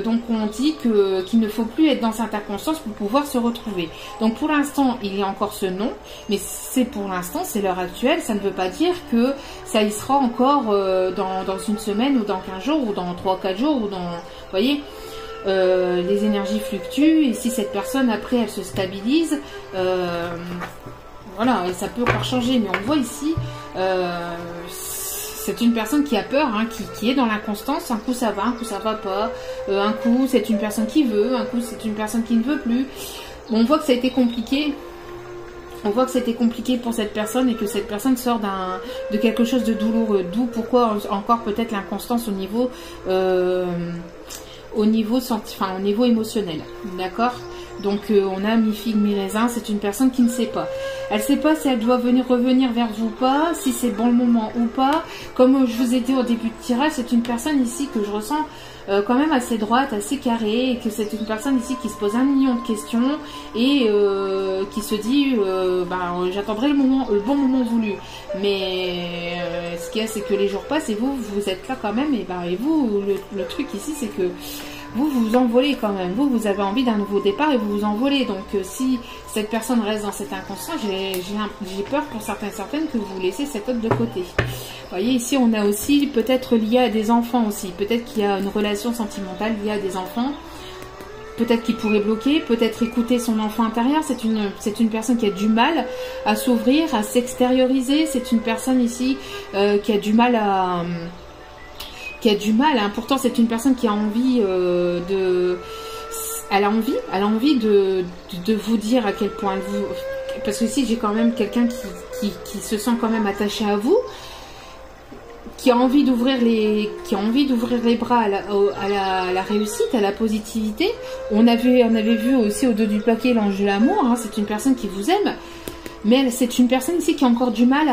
Donc on dit qu'il ne faut plus être dans cette inconscience pour pouvoir se retrouver. Donc pour l'instant, il y a encore ce non. Mais c'est pour l'instant, c'est l'heure actuelle. Ça ne veut pas dire que ça y sera encore dans une semaine ou dans 15 jours ou dans 3-4 jours ou dans... Vous voyez, les énergies fluctuent et si cette personne après elle se stabilise, voilà, et ça peut encore changer. Mais on voit ici, c'est une personne qui a peur, hein, qui est dans l'inconstance. Un coup ça va, un coup ça va pas. Un coup c'est une personne qui veut, un coup c'est une personne qui ne veut plus. Bon, on voit que ça a été compliqué. On voit que c'était compliqué pour cette personne et que cette personne sort de quelque chose de douloureux. D'où pourquoi encore peut-être l'inconstance au niveau émotionnel. D'accord? Donc on a mi-figue, mi-raisin. C'est une personne qui ne sait pas. Elle ne sait pas si elle doit revenir vers vous ou pas, si c'est bon le moment ou pas. Comme je vous ai dit au début de tirage, c'est une personne ici que je ressens quand même assez droite, assez carrée, et que c'est une personne ici qui se pose 1 million de questions et qui se dit j'attendrai le bon moment voulu. Mais ce qu'il y a, c'est que les jours passent et vous êtes là quand même. Et vous, le truc ici, c'est que vous vous envolez quand même. Vous avez envie d'un nouveau départ et vous vous envolez. Donc si cette personne reste dans cet inconscient, j'ai peur pour certaines que vous laissez cet autre de côté. Vous voyez, ici on a aussi peut-être lié à des enfants aussi. Peut-être qu'il y a une relation sentimentale liée à des enfants. Peut-être qu'il pourrait bloquer, peut-être écouter son enfant intérieur. C'est une personne qui a du mal à s'ouvrir, à s'extérioriser. C'est une personne ici qui a du mal à... Pourtant c'est une personne qui a envie elle a envie de vous dire à quel point vous... Parce que ici j'ai quand même quelqu'un qui se sent quand même attaché à vous, qui a envie d'ouvrir les bras à la réussite, à la positivité. On avait vu aussi au dos du paquet l'ange de l'amour, hein. C'est une personne qui vous aime, mais c'est une personne ici qui a encore du mal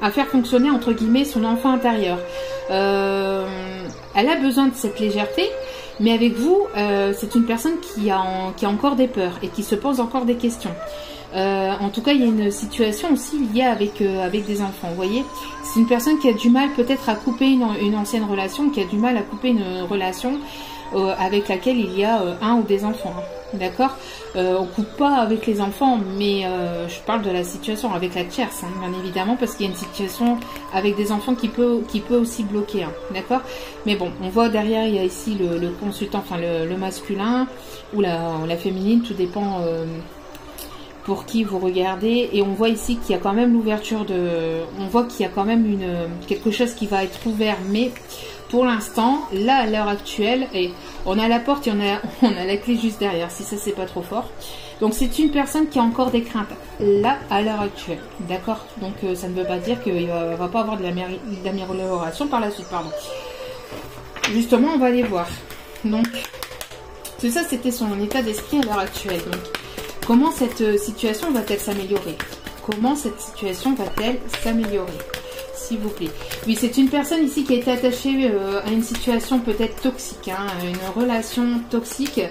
à faire fonctionner entre guillemets son enfant intérieur. Elle a besoin de cette légèreté, mais avec vous, c'est une personne qui a encore des peurs et qui se pose encore des questions. En tout cas, il y a une situation aussi liée avec des enfants. Vous voyez, c'est une personne qui a du mal peut-être à couper une ancienne relation, qui a du mal à couper une relation avec laquelle il y a un ou des enfants. Hein. D'accord? On coupe pas avec les enfants, mais je parle de la situation avec la tierce, hein, bien évidemment, parce qu'il y a une situation avec des enfants qui peut aussi bloquer. Hein, d'accord? Mais bon, on voit derrière, il y a ici le consultant, enfin le masculin ou la féminine, tout dépend pour qui vous regardez. Et on voit ici qu'il y a quand même l'ouverture on voit qu'il y a quand même quelque chose qui va être ouvert, mais pour l'instant, là à l'heure actuelle, et on a la porte et on a la clé juste derrière, si ça c'est pas trop fort. Donc c'est une personne qui a encore des craintes, là à l'heure actuelle, d'accord? Donc ça ne veut pas dire qu'il ne va pas avoir de l'amélioration par la suite, pardon. Justement, on va aller voir. Donc, tout ça c'était son état d'esprit à l'heure actuelle. Donc, comment cette situation va-t-elle s'améliorer? Comment cette situation va-t-elle s'améliorer? S'il vous plaît. Oui, c'est une personne ici qui a été attachée à une situation peut-être toxique, hein, une relation toxique,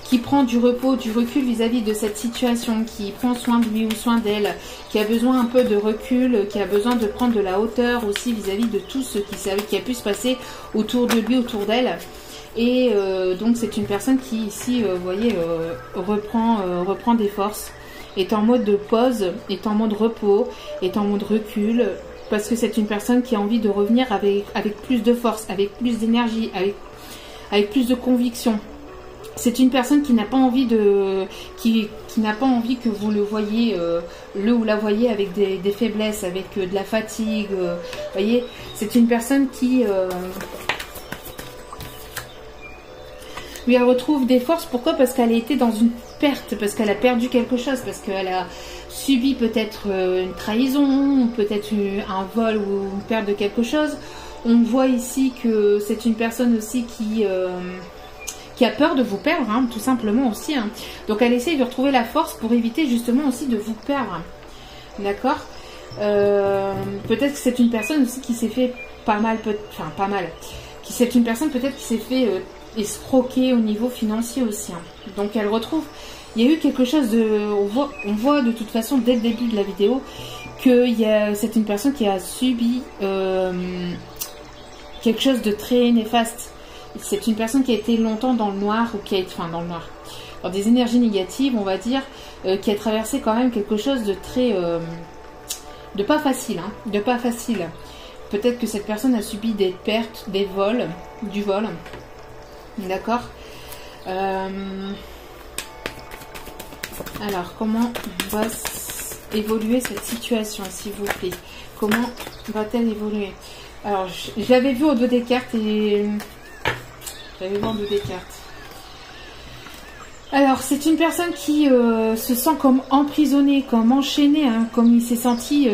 qui prend du repos, du recul vis-à-vis de cette situation, qui prend soin de lui ou soin d'elle, qui a besoin un peu de recul, qui a besoin de prendre de la hauteur aussi vis-à-vis de tout ce qui a pu se passer autour de lui, autour d'elle. Et donc c'est une personne qui ici, vous voyez, reprend des forces, est en mode de pause, est en mode repos, est en mode recul, parce que c'est une personne qui a envie de revenir avec plus de force, avec plus d'énergie, avec plus de conviction. C'est une personne qui n'a pas envie qui n'a pas envie que vous le voyez, ou la voyez avec des faiblesses, avec de la fatigue. Voyez, c'est une personne qui elle retrouve des forces. Pourquoi? Parce qu'elle a été dans une perte, parce qu'elle a perdu quelque chose, parce qu'elle a subi peut-être une trahison, peut-être un vol ou une perte de quelque chose. On voit ici que c'est une personne aussi qui a peur de vous perdre, hein, tout simplement aussi. Hein. Donc elle essaye de retrouver la force pour éviter justement aussi de vous perdre. D'accord? Peut-être que c'est une personne aussi qui s'est fait pas mal, c'est une personne peut-être qui s'est fait escroquer au niveau financier aussi. Hein. Donc elle retrouve, il y a eu quelque chose de, on voit de toute façon dès le début de la vidéo que c'est une personne qui a subi quelque chose de très néfaste. C'est une personne qui a été longtemps dans le noir ou qui a été, enfin dans le noir, dans des énergies négatives, on va dire, qui a traversé quand même quelque chose de très, de pas facile, hein, de pas facile. Peut-être que cette personne a subi des pertes, des vols, du vol. D'accord. Alors, comment va évoluer cette situation, s'il vous plaît? Comment va-t-elle évoluer? Alors, je l'avais vu au dos des cartes et... J'avais vu au dos des cartes. Alors, c'est une personne qui se sent comme emprisonnée, comme enchaînée, hein, comme il s'est senti...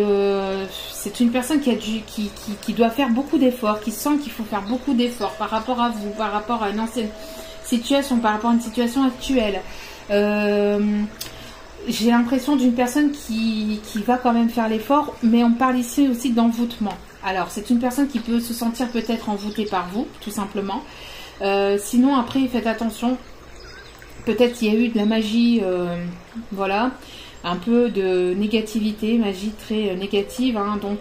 c'est une personne qui doit faire beaucoup d'efforts, qui sent qu'il faut faire beaucoup d'efforts par rapport à vous, par rapport à une ancienne situation, par rapport à une situation actuelle. J'ai l'impression d'une personne qui va quand même faire l'effort, mais on parle ici aussi d'envoûtement. Alors, c'est une personne qui peut se sentir peut-être envoûtée par vous, tout simplement. Sinon, après, faites attention. Peut-être qu'il y a eu de la magie, voilà, un peu de négativité, magie très négative, hein, donc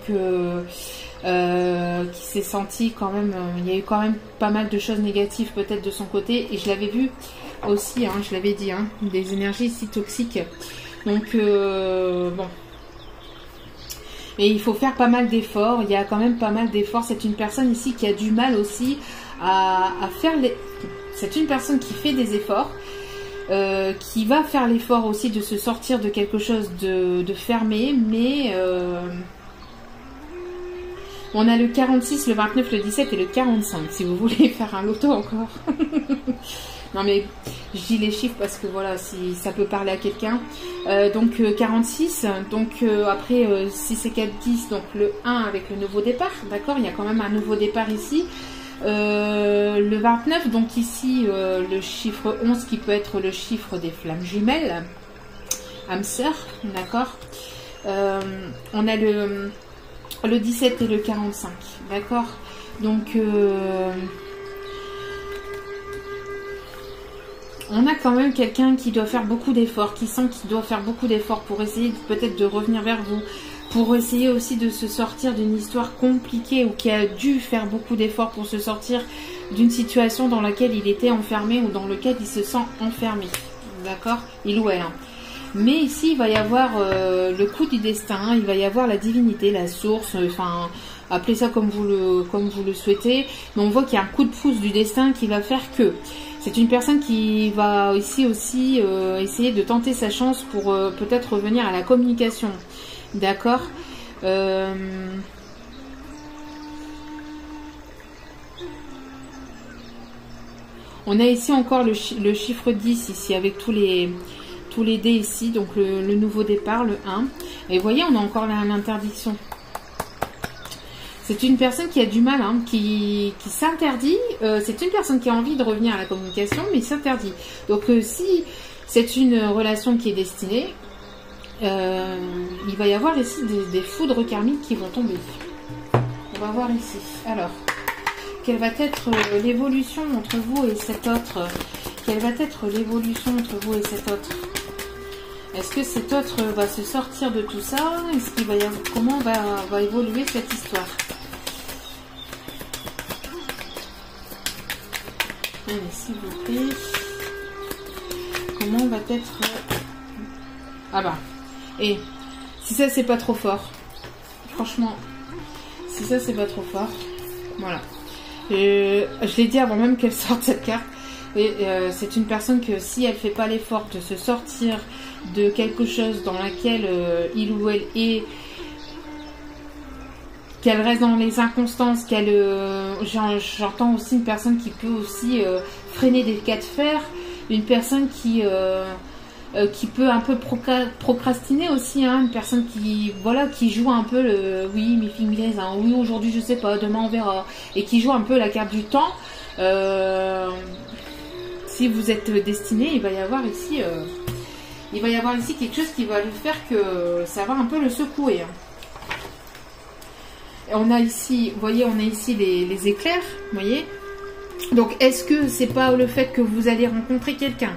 qui s'est senti quand même, il y a eu quand même pas mal de choses négatives peut-être de son côté, et je l'avais vu aussi, hein, je l'avais dit, hein, des énergies si toxiques, donc bon. Et il faut faire pas mal d'efforts, il y a quand même pas mal d'efforts, c'est une personne ici qui a du mal aussi à faire les... C'est une personne qui fait des efforts, qui va faire l'effort aussi de se sortir de quelque chose de fermé, mais on a le 46, le 29, le 17 et le 45, si vous voulez faire un loto encore. Non mais je dis les chiffres parce que voilà, si ça peut parler à quelqu'un. Donc 46, donc après 6 et 4, 10, donc le 1 avec le nouveau départ, d'accord, il y a quand même un nouveau départ ici. Le 29, donc ici le chiffre 11 qui peut être le chiffre des flammes jumelles, âme sœur, d'accord. On a le 17 et le 45, d'accord. Donc on a quand même quelqu'un qui doit faire beaucoup d'efforts, qui sent qu'il doit faire beaucoup d'efforts pour essayer peut-être de revenir vers vous, pour essayer aussi de se sortir d'une histoire compliquée ou qui a dû faire beaucoup d'efforts pour se sortir d'une situation dans laquelle il était enfermé ou dans laquelle il se sent enfermé. D'accord? Il ou elle. Hein. Mais ici, il va y avoir le coup du destin, il va y avoir la divinité, la source, enfin, appelez ça comme vous le souhaitez. Mais on voit qu'il y a un coup de pouce du destin qui va faire que c'est une personne qui va ici aussi essayer de tenter sa chance pour peut-être revenir à la communication. D'accord. On a ici encore le chiffre 10 ici avec tous les dés ici, donc le nouveau départ, le 1. Et vous voyez, on a encore l'interdiction. C'est une personne qui a du mal, hein, qui s'interdit. C'est une personne qui a envie de revenir à la communication, mais s'interdit. Donc si c'est une relation qui est destinée, il va y avoir ici des foudres karmiques qui vont tomber. On va voir ici. Alors, quelle va être l'évolution entre vous et cet autre? Quelle va être l'évolution entre vous et cet autre? Est-ce que cet autre va se sortir de tout ça? Est-ce qu'il va y avoir, comment va évoluer cette histoire? Allez, s'il vous plaît. Comment va être... Ah bah. Et si ça c'est pas trop fort, franchement, si ça c'est pas trop fort, voilà. Je l'ai dit avant même qu'elle sorte cette carte. Et c'est une personne que si elle fait pas l'effort de se sortir de quelque chose dans laquelle il ou elle est, qu'elle reste dans les inconstances, qu'elle, j'entends aussi une personne qui peut aussi freiner des cas de fer, une personne qui peut un peu procrastiner aussi, hein, une personne qui, voilà, qui joue un peu le oui, mes filles, hein, oui, aujourd'hui je sais pas, demain on verra, et qui joue un peu la carte du temps. Si vous êtes destiné, il va y avoir ici quelque chose qui va lui faire que ça va un peu le secouer. Hein. Et on a ici, vous voyez, on a ici les éclairs, vous voyez, Donc, est-ce que c'est pas le fait que vous allez rencontrer quelqu'un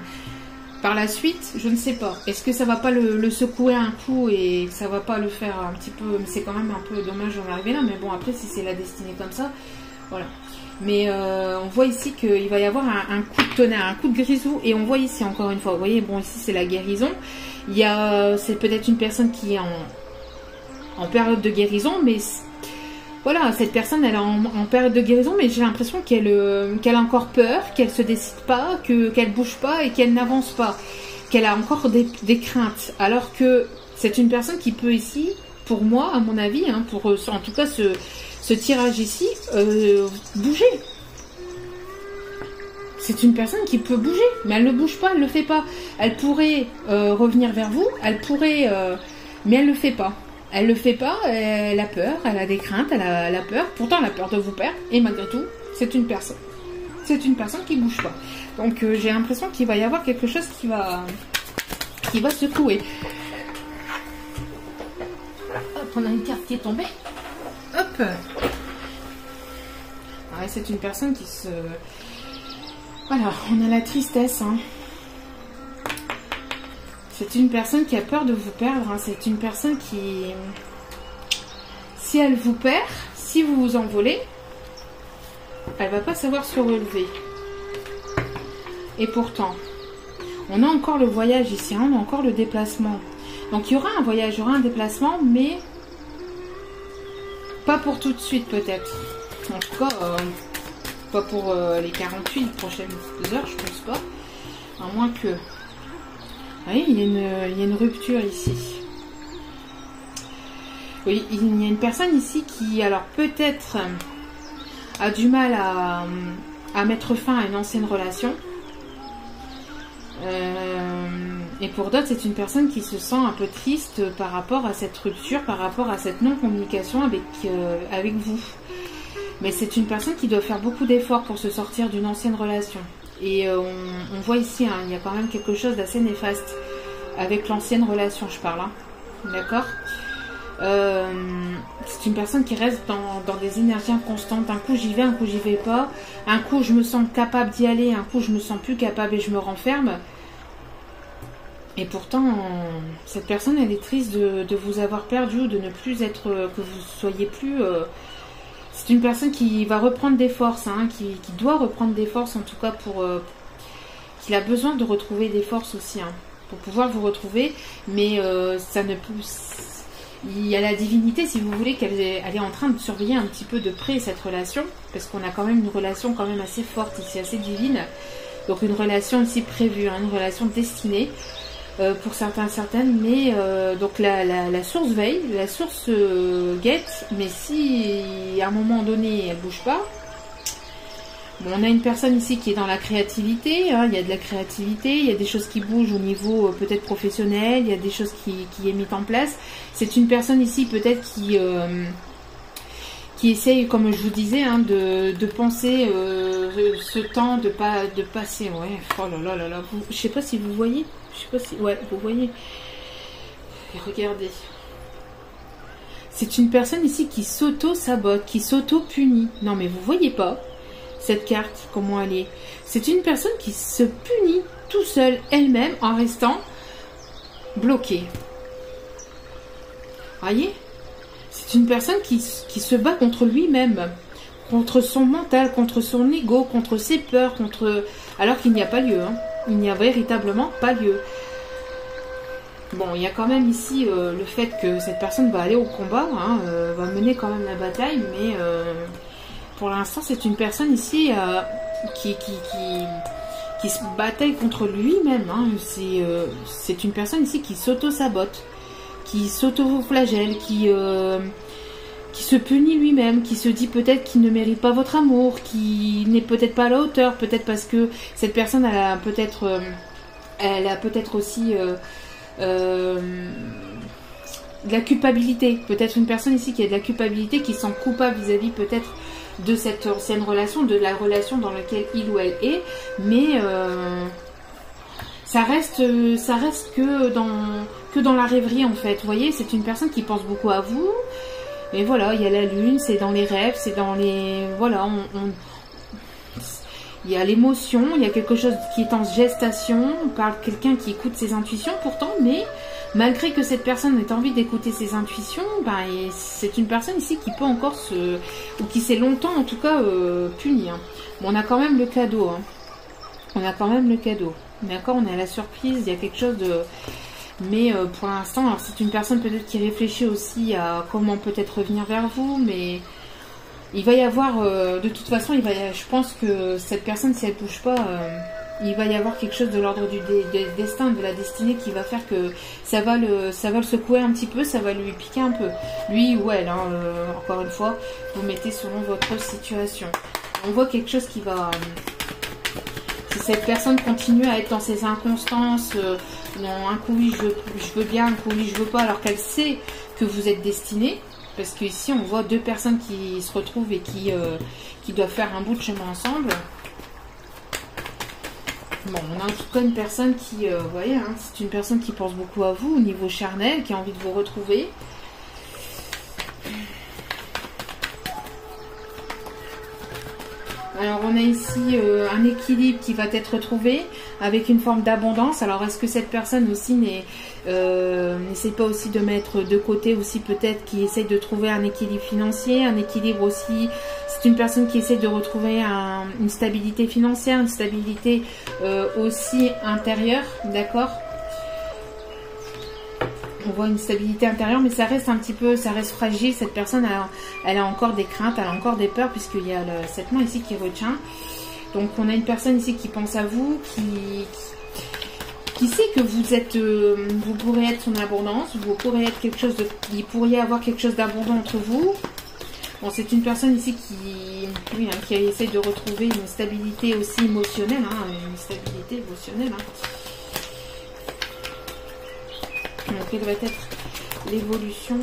par la suite? Je ne sais pas. Est-ce que ça va pas le secouer un coup et ça va pas le faire un petit peu... C'est quand même un peu dommage d'en arriver là, mais bon, après, si c'est la destinée comme ça, voilà. Mais on voit ici qu'il va y avoir un coup de tonnerre, un coup de grisou. Et on voit ici, encore une fois, vous voyez, bon, ici, c'est la guérison. Il y a... C'est peut-être une personne qui est en période de guérison, mais... Voilà, cette personne, elle est en période de guérison, mais j'ai l'impression qu'elle a encore peur, qu'elle se décide pas, qu'elle bouge pas et qu'elle n'avance pas, qu'elle a encore des craintes. Alors que c'est une personne qui peut ici, pour moi, à mon avis, hein, pour en tout cas ce tirage ici, bouger. C'est une personne qui peut bouger, mais elle ne bouge pas, elle ne le fait pas. Elle pourrait revenir vers vous, elle pourrait, mais elle ne le fait pas. Elle le fait pas, elle a peur, elle a des craintes, elle a peur. Pourtant, elle a peur de vous perdre. Et malgré tout, c'est une personne. C'est une personne qui bouge pas. Donc, j'ai l'impression qu'il va y avoir quelque chose qui va secouer. Hop, on a une carte qui est tombée. Hop. Ouais, c'est une personne qui se... Voilà, on a la tristesse, hein. C'est une personne qui a peur de vous perdre. Hein. C'est une personne qui... Si elle vous perd, si vous vous envolez, elle va pas savoir se relever. Et pourtant, on a encore le voyage ici. Hein. On a encore le déplacement. Donc, il y aura un voyage, il y aura un déplacement, mais pas pour tout de suite peut-être. En tout cas, pas pour les 48 prochaines heures, je pense pas. À moins que... Vous voyez, il y a une rupture ici. Oui, il y a une personne ici qui, alors peut-être, a du mal à mettre fin à une ancienne relation. Et pour d'autres, c'est une personne qui se sent un peu triste par rapport à cette rupture, par rapport à cette non-communication avec vous. Mais c'est une personne qui doit faire beaucoup d'efforts pour se sortir d'une ancienne relation. Et on voit ici, hein, il y a quand même quelque chose d'assez néfaste avec l'ancienne relation, je parle. Hein. D'accord, c'est une personne qui reste dans des énergies inconstantes. Un coup j'y vais, un coup j'y vais pas. Un coup je me sens capable d'y aller, un coup je me sens plus capable et je me renferme. Et pourtant, cette personne, elle est triste de vous avoir perdu ou de ne plus être, que vous soyez plus... C'est une personne qui va reprendre des forces, hein, qui doit reprendre des forces, en tout cas qu'il a besoin de retrouver des forces aussi, hein, pour pouvoir vous retrouver. Mais ça ne peut... Il y a la divinité, si vous voulez, qu'elle est en train de surveiller un petit peu de près cette relation, parce qu'on a quand même une relation quand même assez forte ici, assez divine. Donc une relation ici prévue, hein, une relation destinée. Pour certains, certaines, mais donc la source veille, la source guette, mais si à un moment donné elle bouge pas, bon, on a une personne ici qui est dans la créativité, hein, il y a de la créativité, il y a des choses qui bougent au niveau peut-être professionnel, il y a des choses qui est mis en place. C'est une personne ici peut-être qui essaye, comme je vous disais, hein, de penser ce temps de passer. Ouais, oh là là là, je sais pas si vous voyez. Je sais pas si... Ouais, vous voyez. Et regardez. C'est une personne ici qui s'auto-sabote, qui s'auto-punit. Non, mais vous voyez pas cette carte, comment elle est. C'est une personne qui se punit tout seul, elle-même, en restant bloquée. Voyez? C'est une personne qui se bat contre lui-même, contre son mental, contre son ego, contre ses peurs, alors qu'il n'y a pas lieu, hein. Il n'y a véritablement pas lieu. Bon, il y a quand même ici le fait que cette personne va aller au combat, hein, va mener quand même la bataille, mais pour l'instant, c'est une personne ici qui se bataille contre lui-même. Hein. C'est une personne ici qui s'auto-sabote, qui s'auto-flagelle, qui se punit lui-même, qui se dit peut-être qu'il ne mérite pas votre amour, qui n'est peut-être pas à la hauteur, peut-être parce que cette personne elle a peut-être aussi de la culpabilité. Peut-être une personne ici qui a de la culpabilité, qui sent coupable vis-à-vis peut-être de cette ancienne relation, de la relation dans laquelle il ou elle est, mais ça reste que dans la rêverie en fait. Vous voyez, c'est une personne qui pense beaucoup à vous. Et voilà, il y a la lune, c'est dans les rêves, c'est dans les... Voilà, Il y a l'émotion, il y a quelque chose qui est en gestation. On parle de quelqu'un qui écoute ses intuitions pourtant, mais malgré que cette personne ait envie d'écouter ses intuitions, ben, c'est une personne ici qui peut encore se... ou qui s'est longtemps en tout cas punie. Hein. Bon, on a quand même le cadeau. Hein. On a quand même le cadeau. D'accord, on est à la surprise, il y a quelque chose de... Mais pour l'instant, alors c'est une personne peut-être qui réfléchit aussi à comment peut-être revenir vers vous, mais il va y avoir, de toute façon, je pense que cette personne, si elle ne bouge pas, il va y avoir quelque chose de l'ordre du destin, de la destinée qui va faire que ça va le secouer un petit peu, ça va lui piquer un peu. Lui ou elle, hein, encore une fois, vous mettez selon votre situation. On voit quelque chose qui va... si cette personne continue à être dans ses inconstances, non, un coup oui je veux bien, un coup oui je veux pas, alors qu'elle sait que vous êtes destiné, parce qu'ici on voit deux personnes qui se retrouvent et qui doivent faire un bout de chemin ensemble. Bon, on a en tout cas une personne qui, vous voyez, hein, c'est une personne qui pense beaucoup à vous au niveau charnel, qui a envie de vous retrouver. Alors on a ici un équilibre qui va être retrouvé avec une forme d'abondance. Alors est-ce que cette personne aussi n'essaie pas aussi de mettre de côté aussi, peut-être qui essaie de trouver un équilibre financier, un équilibre aussi, c'est une personne qui essaie de retrouver une stabilité financière, une stabilité aussi intérieure, d'accord? On voit une stabilité intérieure, mais ça reste un petit peu, ça reste fragile. Cette personne, elle a encore des craintes, elle a encore des peurs, puisqu'il y a cette main ici qui retient. Donc, on a une personne ici qui pense à vous, qui sait que vous êtes, vous pourrez être son abondance, vous pourrez être quelque chose de, il pourrait y avoir quelque chose d'abondant entre vous. Bon, c'est une personne ici oui, hein, qui essaie de retrouver une stabilité aussi émotionnelle, hein, une stabilité émotionnelle. Hein. Donc, quelle va être l'évolution?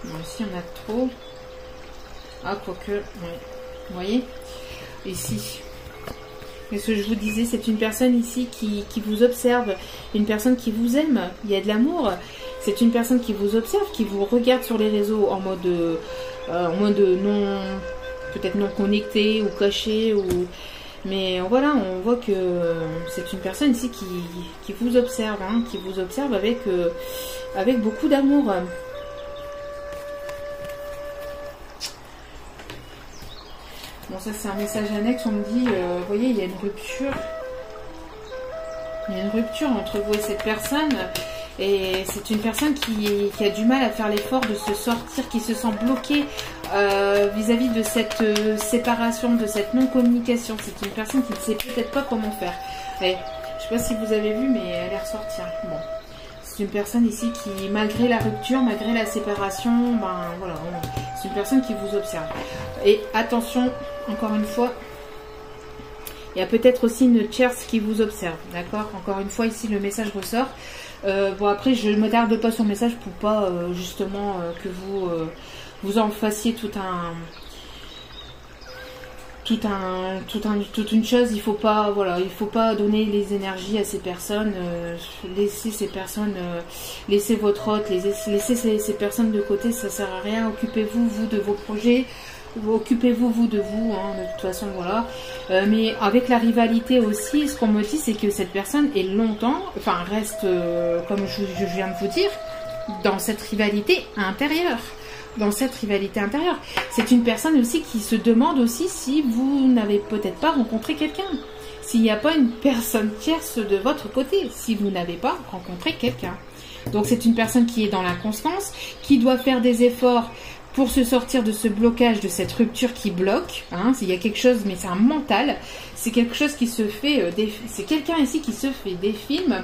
Ici, on a trop. Ah, quoique, oui. Vous voyez? Ici. Et ce que je vous disais, c'est une personne ici qui vous observe, une personne qui vous aime. Il y a de l'amour. C'est une personne qui vous observe, qui vous regarde sur les réseaux en mode non, peut-être non connecté ou caché ou... Mais voilà, on voit que c'est une personne ici qui vous observe, hein, qui vous observe avec beaucoup d'amour. Bon, ça c'est un message annexe, on me dit, vous voyez, il y a une rupture. Il y a une rupture entre vous et cette personne. Et c'est une personne qui a du mal à faire l'effort de se sortir, qui se sent bloquée vis-à-vis de cette séparation, de cette non-communication. C'est une personne qui ne sait peut-être pas comment faire. Allez, je ne sais pas si vous avez vu, mais elle est ressortie. Bon. C'est une personne ici qui, malgré la rupture, malgré la séparation, ben voilà, c'est une personne qui vous observe. Et attention, encore une fois, il y a peut-être aussi une tierce qui vous observe, d'accord? Encore une fois, ici, le message ressort. Bon, après, je ne me tarde pas sur le message pour pas, justement, que vous en fassiez toute une chose. Il faut pas, voilà, il faut pas donner les énergies à ces personnes. Laissez ces personnes, laissez votre hôte, laissez ces personnes de côté, ça sert à rien. Occupez-vous, vous, de vos projets. Occupez-vous, vous, de vous, hein, de toute façon, voilà. Mais avec la rivalité aussi, ce qu'on me dit, c'est que cette personne est longtemps, enfin, reste, comme je viens de vous dire, dans cette rivalité intérieure. Dans cette rivalité intérieure. C'est une personne aussi qui se demande aussi si vous n'avez peut-être pas rencontré quelqu'un. S'il n'y a pas une personne tierce de votre côté. Si vous n'avez pas rencontré quelqu'un. Donc c'est une personne qui est dans l'inconstance, qui doit faire des efforts pour se sortir de ce blocage, de cette rupture qui bloque. Hein. Il y a quelque chose, mais c'est un mental. C'est quelque chose qui se fait... c'est quelqu'un ici qui se fait des films.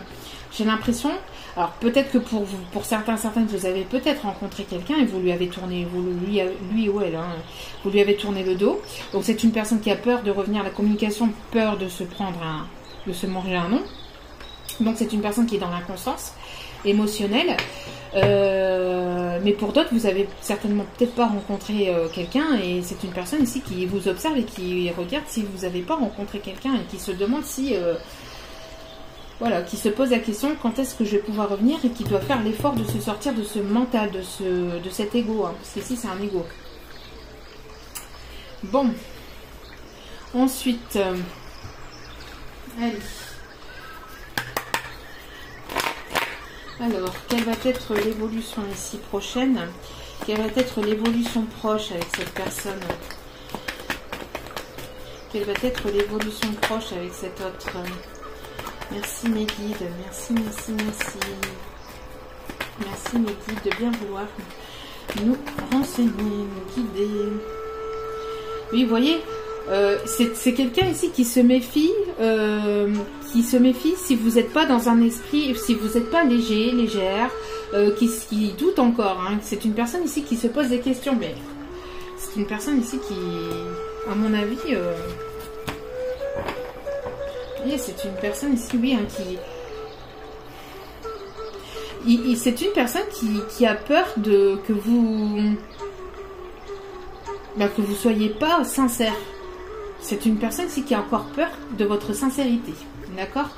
J'ai l'impression... Alors peut-être que pour certaines, vous avez peut-être rencontré quelqu'un et vous lui avez tourné, lui ou elle, hein, vous lui avez tourné le dos. Donc c'est une personne qui a peur de revenir à la communication, peur de se de se manger un nom. Donc c'est une personne qui est dans l'inconstance émotionnelle. Mais pour d'autres, vous avez certainement peut-être pas rencontré quelqu'un et c'est une personne ici qui vous observe et qui regarde si vous n'avez pas rencontré quelqu'un et qui se demande si... voilà, qui se pose la question quand est-ce que je vais pouvoir revenir et qui doit faire l'effort de se sortir de ce mental, de cet ego, hein, parce qu'ici c'est un ego. Bon, ensuite, Allez. Alors, quelle va être l'évolution ici prochaine? Quelle va être l'évolution proche avec cette personne? Quelle va être l'évolution proche avec cet autre? Merci mes guides, merci, merci, merci. Merci mes guides de bien vouloir nous renseigner, nous guider. Oui, vous voyez, c'est quelqu'un ici qui se méfie si vous n'êtes pas dans un esprit, si vous n'êtes pas léger, légère, qui doute encore. Hein. C'est une personne ici qui se pose des questions, mais c'est une personne ici qui, à mon avis, c'est une personne ici, oui, hein, c'est une personne qui a peur de que vous soyez pas sincère. C'est une personne ici qui a encore peur de votre sincérité, d'accord.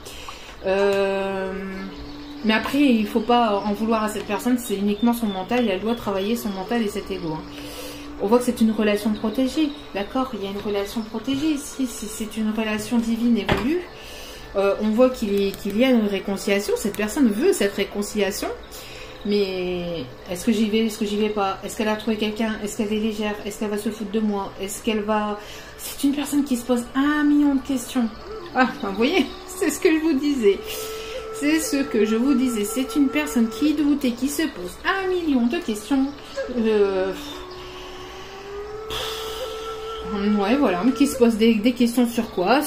Mais après, il faut pas en vouloir à cette personne, c'est uniquement son mental et elle doit travailler son mental et cet ego. Hein. On voit que c'est une relation protégée, d'accord. Il y a une relation protégée ici, c'est une relation divine évolue. On voit qu'il y a une réconciliation, cette personne veut cette réconciliation, mais est-ce que j'y vais, est-ce que j'y vais pas? Est-ce qu'elle a trouvé quelqu'un? Est-ce qu'elle est légère? Est-ce qu'elle va se foutre de moi? Est-ce qu'elle va... C'est une personne qui se pose 1 million de questions. Ah, vous voyez, c'est ce que je vous disais. C'est ce que je vous disais. C'est une personne qui doute et qui se pose 1 million de questions. Ouais, voilà, qui se pose des questions sur quoi?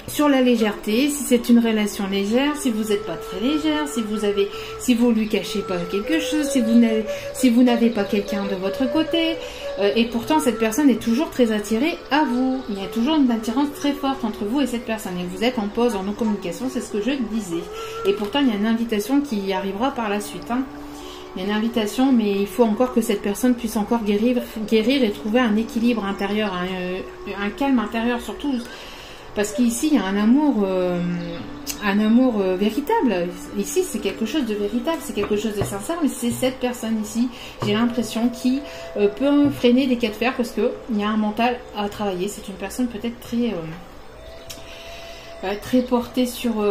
Sur la légèreté, si c'est une relation légère, si vous n'êtes pas très légère, si vous lui cachez pas quelque chose, si vous n'avez pas quelqu'un de votre côté, et pourtant cette personne est toujours très attirée à vous. Il y a toujours une attirance très forte entre vous et cette personne, et vous êtes en pause, en non-communication, c'est ce que je disais. Et pourtant il y a une invitation qui arrivera par la suite. Hein. Il y a une invitation, mais il faut encore que cette personne puisse encore guérir et trouver un équilibre intérieur, un calme intérieur surtout. Parce qu'ici, il y a un amour véritable. Ici, c'est quelque chose de véritable, c'est quelque chose de sincère, mais c'est cette personne ici, j'ai l'impression, qui peut freiner des cas de fer parce qu'il y a un mental à travailler. C'est une personne peut-être très portée sur...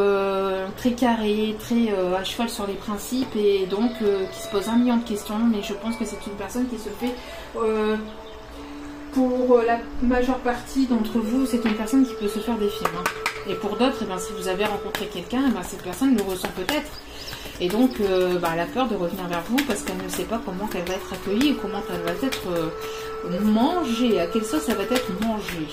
très carrée, très à cheval sur les principes, et donc qui se pose 1 million de questions, mais je pense que c'est une personne qui se fait... pour la majeure partie d'entre vous, c'est une personne qui peut se faire des films. Hein. Et pour d'autres, eh ben, si vous avez rencontré quelqu'un, eh ben, cette personne le ressent peut-être. Et donc, elle a peur de revenir vers vous parce qu'elle ne sait pas comment elle va être accueillie ou comment elle va être mangée. À quelle sauce elle va être mangée.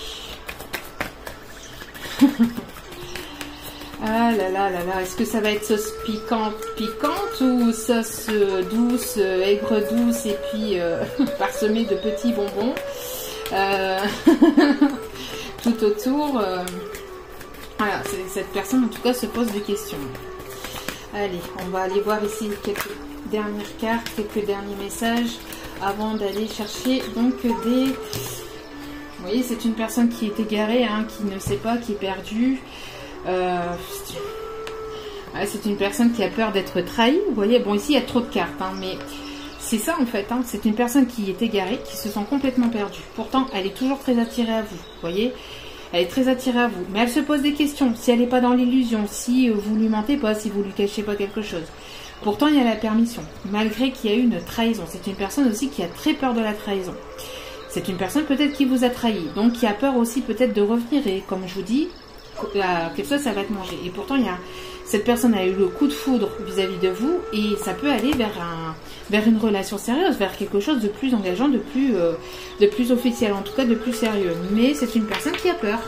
Ah là là là là, est-ce que ça va être sauce piquante ou sauce douce, aigre douce et puis parsemée de petits bonbons tout autour. Voilà, cette personne en tout cas se pose des questions. Allez, on va aller voir ici quelques dernières cartes, quelques derniers messages avant d'aller chercher donc des... Vous voyez, c'est une personne qui est égarée, hein, qui ne sait pas, qui est perdue. C'est une personne qui a peur d'être trahie. Vous voyez, bon ici il y a trop de cartes, hein, mais c'est ça en fait. Hein, c'est une personne qui est égarée, qui se sent complètement perdue. Pourtant, elle est toujours très attirée à vous. Vous voyez, elle est très attirée à vous, mais elle se pose des questions. Si elle n'est pas dans l'illusion, si vous lui mentez pas, si vous lui cachez pas quelque chose. Pourtant, il y a la permission, malgré qu'il y a eu une trahison. C'est une personne aussi qui a très peur de la trahison. C'est une personne peut-être qui vous a trahi, donc qui a peur aussi peut-être de revenir. Et comme je vous dis, quelque chose ça va être mangé. Et pourtant cette personne a eu le coup de foudre vis-à-vis de vous, et ça peut aller vers une relation sérieuse, vers quelque chose de plus engageant, de plus officiel, en tout cas de plus sérieux. Mais c'est une personne qui a peur.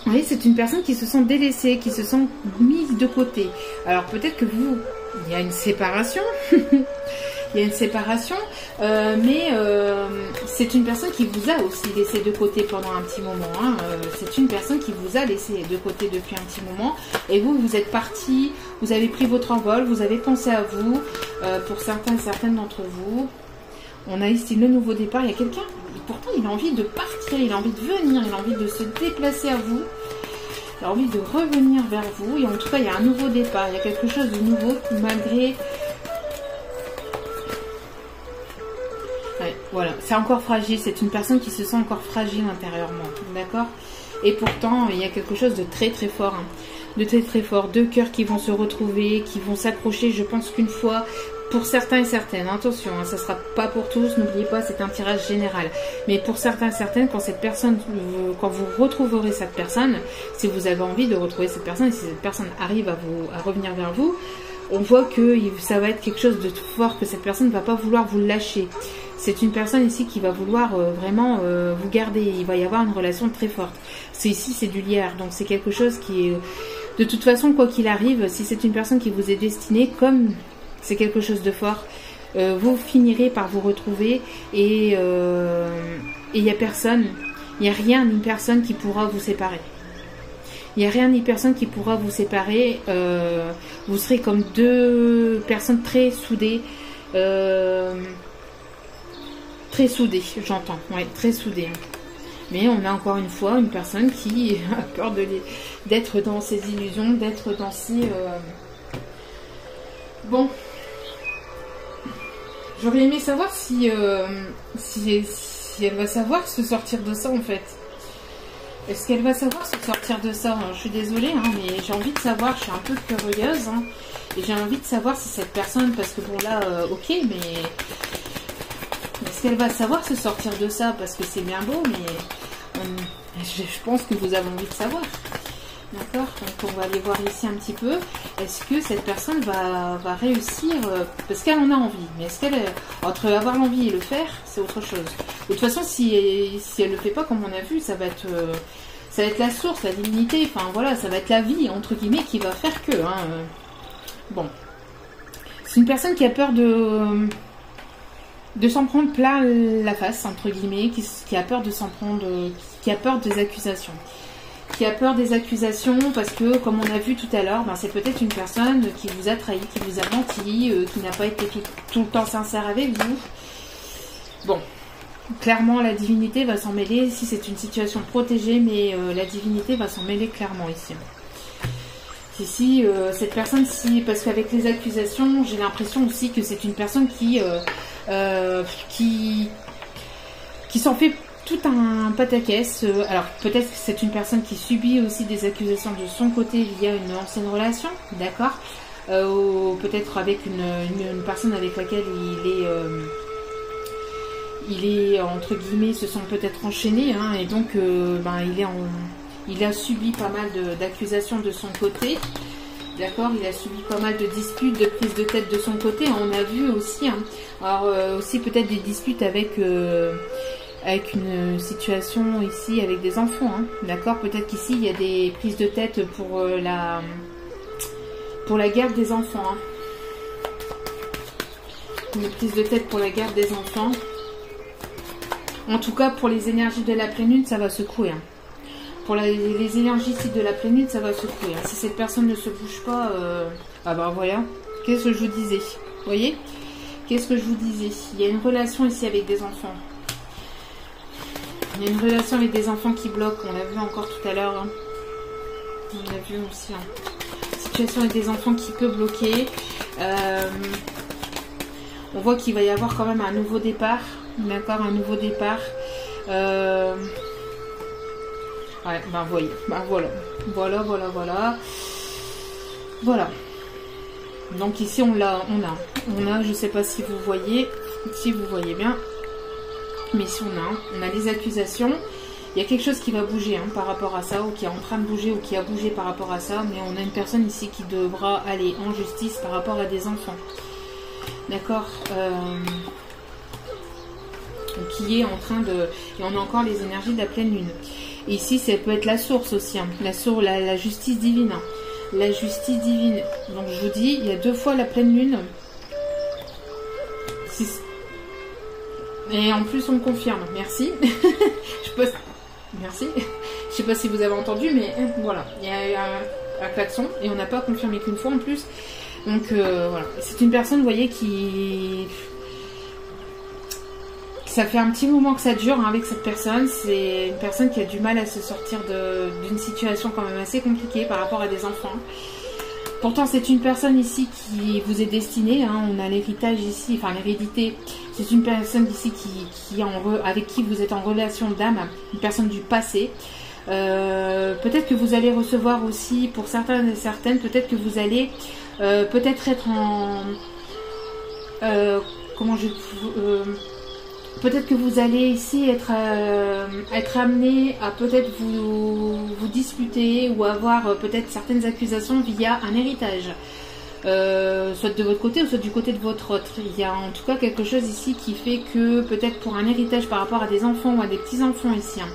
Vous voyez, c'est une personne qui se sent délaissée, qui se sent mise de côté. Alors peut-être que il y a une séparation. Il y a une séparation, mais c'est une personne qui vous a aussi laissé de côté pendant un petit moment. Hein. C'est une personne qui vous a laissé de côté depuis un petit moment. Et vous êtes parti, vous avez pris votre envol, vous avez pensé à vous. Pour certaines d'entre vous, on a ici le nouveau départ. Il y a quelqu'un, pourtant il a envie de partir, il a envie de venir, il a envie de se déplacer à vous. Il a envie de revenir vers vous. Et en tout cas, il y a un nouveau départ, il y a quelque chose de nouveau malgré... Ouais, voilà, c'est encore fragile, c'est une personne qui se sent encore fragile intérieurement, d'accord? Et pourtant, il y a quelque chose de très très fort. Hein. De très très fort. Deux cœurs qui vont se retrouver, qui vont s'accrocher, je pense qu'une fois, pour certains et certaines. Attention, hein, ça ne sera pas pour tous, n'oubliez pas, c'est un tirage général. Mais pour certains et certaines, quand cette personne, quand vous retrouverez cette personne, si vous avez envie de retrouver cette personne, si cette personne arrive à revenir vers vous, on voit que ça va être quelque chose de fort, que cette personne ne va pas vouloir vous lâcher. C'est une personne ici qui va vouloir vraiment vous garder. Il va y avoir une relation très forte. Ici, c'est du liard. Donc, c'est quelque chose qui est... de toute façon, quoi qu'il arrive, si c'est une personne qui vous est destinée, comme c'est quelque chose de fort, vous finirez par vous retrouver. Et il n'y a personne, il n'y a rien ni personne qui pourra vous séparer. Il n'y a rien ni personne qui pourra vous séparer. Vous serez comme deux personnes très soudées. Très soudées, j'entends. Ouais, très soudées. Mais on a encore une fois une personne qui a peur d'être dans ses illusions, d'être dans ses... Bon. J'aurais aimé savoir si elle va savoir se sortir de ça, en fait. Est-ce qu'elle va savoir se sortir de ça? Je suis désolée, hein, mais j'ai envie de savoir, je suis un peu curieuse. Hein, et j'ai envie de savoir si cette personne, parce que bon là, ok, mais... Est-ce qu'elle va savoir se sortir de ça? Parce que c'est bien beau, mais je pense que vous avez envie de savoir. D'accord? Donc on va aller voir ici un petit peu. Est-ce que cette personne va réussir? Parce qu'elle en a envie. Mais est-ce qu'elle... Entre avoir l'envie et le faire, c'est autre chose. De toute façon, si elle ne le fait pas comme on a vu, ça va être la source, la divinité. Enfin voilà, ça va être la vie, entre guillemets, qui va faire que... Hein, Bon. C'est une personne qui a peur de s'en prendre plein la face, entre guillemets, qui a peur de s'en prendre, qui a peur des accusations. Qui a peur des accusations parce que, comme on a vu tout à l'heure, ben, c'est peut-être une personne qui vous a trahi, qui vous a menti, qui n'a pas été tout le temps sincère avec vous. Bon, clairement, la divinité va s'en mêler. Si c'est une situation protégée, mais la divinité va s'en mêler clairement ici. Ici, cette personne, parce qu'avec les accusations, j'ai l'impression aussi que c'est une personne qui s'en fait tout un pataquès. Alors, peut-être que c'est une personne qui subit aussi des accusations de son côté via une ancienne relation, d'accord, ou peut-être avec une personne avec laquelle il est entre guillemets, se sont peut-être enchaînés, hein, et donc, il a subi pas mal d'accusations de son côté. D'accord, il a subi pas mal de disputes, de prises de tête de son côté. On a vu aussi, hein, alors aussi peut-être des disputes avec une situation ici avec des enfants. Hein, d'accord, peut-être qu'ici il y a des prises de tête pour la garde des enfants. Hein. Une prise de tête pour la garde des enfants. En tout cas, pour les énergies de la pleine lune, ça va secouer. Hein. Pour les énergies ici de la pleine lune, ça va secouer. Hein. Si cette personne ne se bouge pas, ah ben voilà. Qu'est-ce que je vous disais? Vous voyez? Qu'est-ce que je vous disais? Il y a une relation ici avec des enfants. Il y a une relation avec des enfants qui bloquent. On l'a vu encore tout à l'heure. Hein. On l'a vu aussi. Hein. Situation avec des enfants qui peut bloquer. On voit qu'il va y avoir quand même un nouveau départ. D'accord, un nouveau départ. Ouais, ben voyez, ben voilà. Voilà. Donc ici on a, je sais pas si vous voyez bien, mais si on a les accusations, il y a quelque chose qui va bouger, hein, par rapport à ça, ou qui est en train de bouger, ou qui a bougé par rapport à ça, mais on a une personne ici qui devra aller en justice par rapport à des enfants. D'accord, qui est en train de... Et on a encore les énergies de la pleine lune. Et ici, ça peut être la source aussi. Hein. La justice divine. Hein. La justice divine. Donc, je vous dis, il y a 2 fois la pleine lune. Et en plus, on confirme. Merci. Merci. Je sais pas si vous avez entendu, mais voilà. Il y a un klaxon. Et on n'a pas confirmé qu'une fois en plus. Donc, voilà. C'est une personne, vous voyez, qui... Ça fait un petit moment que ça dure, hein, avec cette personne. C'est une personne qui a du mal à se sortir d'une situation quand même assez compliquée par rapport à des enfants. Pourtant, c'est une personne ici qui vous est destinée. Hein, on a l'héritage ici, enfin l'hérédité. C'est une personne ici avec qui vous êtes en relation d'âme, une personne du passé. Peut-être que vous allez recevoir aussi, pour certains et certaines, peut-être que vous allez peut-être être en... peut-être que vous allez ici être amené à peut-être vous disputer ou avoir peut-être certaines accusations via un héritage. Soit de votre côté ou soit du côté de votre autre. Il y a en tout cas quelque chose ici qui fait que peut-être pour un héritage par rapport à des enfants ou à des petits-enfants ici, hein,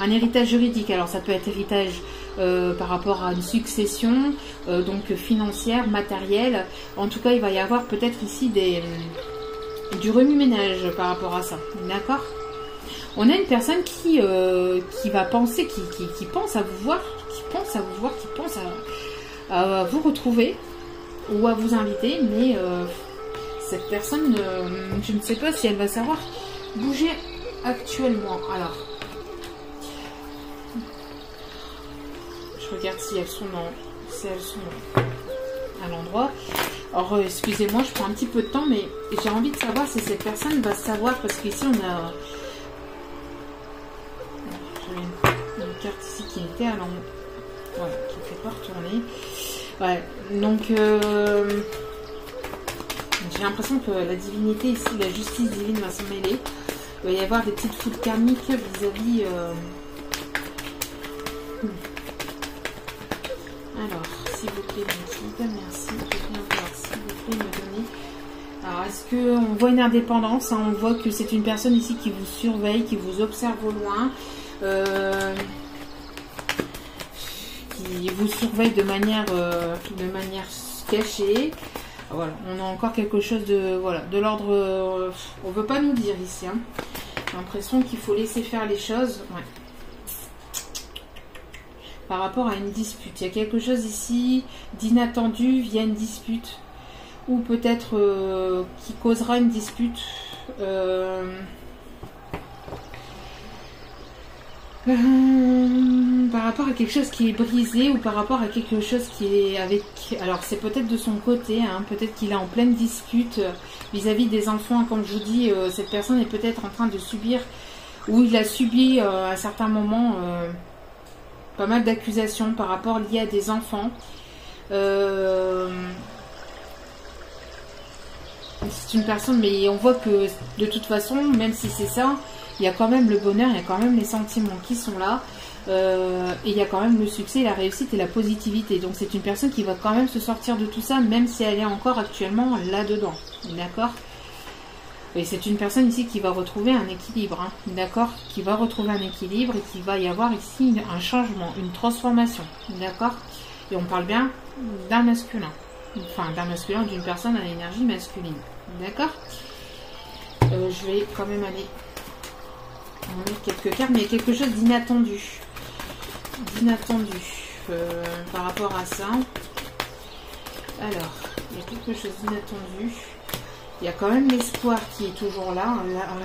un héritage juridique, alors ça peut être héritage par rapport à une succession, donc financière, matérielle. En tout cas, il va y avoir peut-être ici du remue-ménage par rapport à ça. D'accord? On a une personne qui va penser, qui pense à vous voir, qui pense à vous retrouver ou à vous inviter, mais cette personne, je ne sais pas si elle va savoir bouger actuellement. Alors, je regarde si elles sont à l'endroit. Alors, excusez-moi, je prends un petit peu de temps, mais j'ai envie de savoir si cette personne va savoir, parce qu'ici on a une carte ici qui était à l'endroit, voilà, qui ne fait pas retourner. Ouais, donc j'ai l'impression que la divinité ici, la justice divine va s'en mêler. Il va y avoir des petites foudres karmiques vis-à-vis. Alors, s'il vous plaît, merci. Je vais bien voir, s'il vous plaît, me donner. Alors, est-ce qu'on voit une indépendance, hein, on voit que c'est une personne ici qui vous surveille, qui vous observe au loin. Qui vous surveille de manière cachée. Voilà, on a encore quelque chose de l'ordre. On veut pas nous dire ici. Hein. J'ai l'impression qu'il faut laisser faire les choses. Ouais. Par rapport à une dispute, il y a quelque chose ici d'inattendu via une dispute, ou peut-être qui causera une dispute. Par rapport à quelque chose qui est brisé ou par rapport à quelque chose qui est avec... Alors c'est peut-être de son côté, hein, peut-être qu'il est en pleine dispute vis-à-vis des enfants. Comme je vous dis, cette personne est peut-être en train de subir, ou il a subi à certains moments pas mal d'accusations par rapport liées à des enfants. C'est une personne, mais on voit que de toute façon, même si c'est ça, il y a quand même le bonheur, il y a quand même les sentiments qui sont là, et il y a quand même le succès, la réussite et la positivité. Donc c'est une personne qui va quand même se sortir de tout ça, même si elle est encore actuellement là-dedans, d'accord? Et c'est une personne ici qui va retrouver un équilibre, hein, d'accord? Qui va retrouver un équilibre et qui va y avoir ici un changement, une transformation, d'accord? Et on parle bien d'un masculin, enfin d'un masculin, d'une personne à l'énergie masculine, d'accord? Je vais quand même aller... On va mettre quelques cartes, mais il y a quelque chose d'inattendu. Par rapport à ça. Alors, il y a quelque chose d'inattendu. Il y a quand même l'espoir qui est toujours là.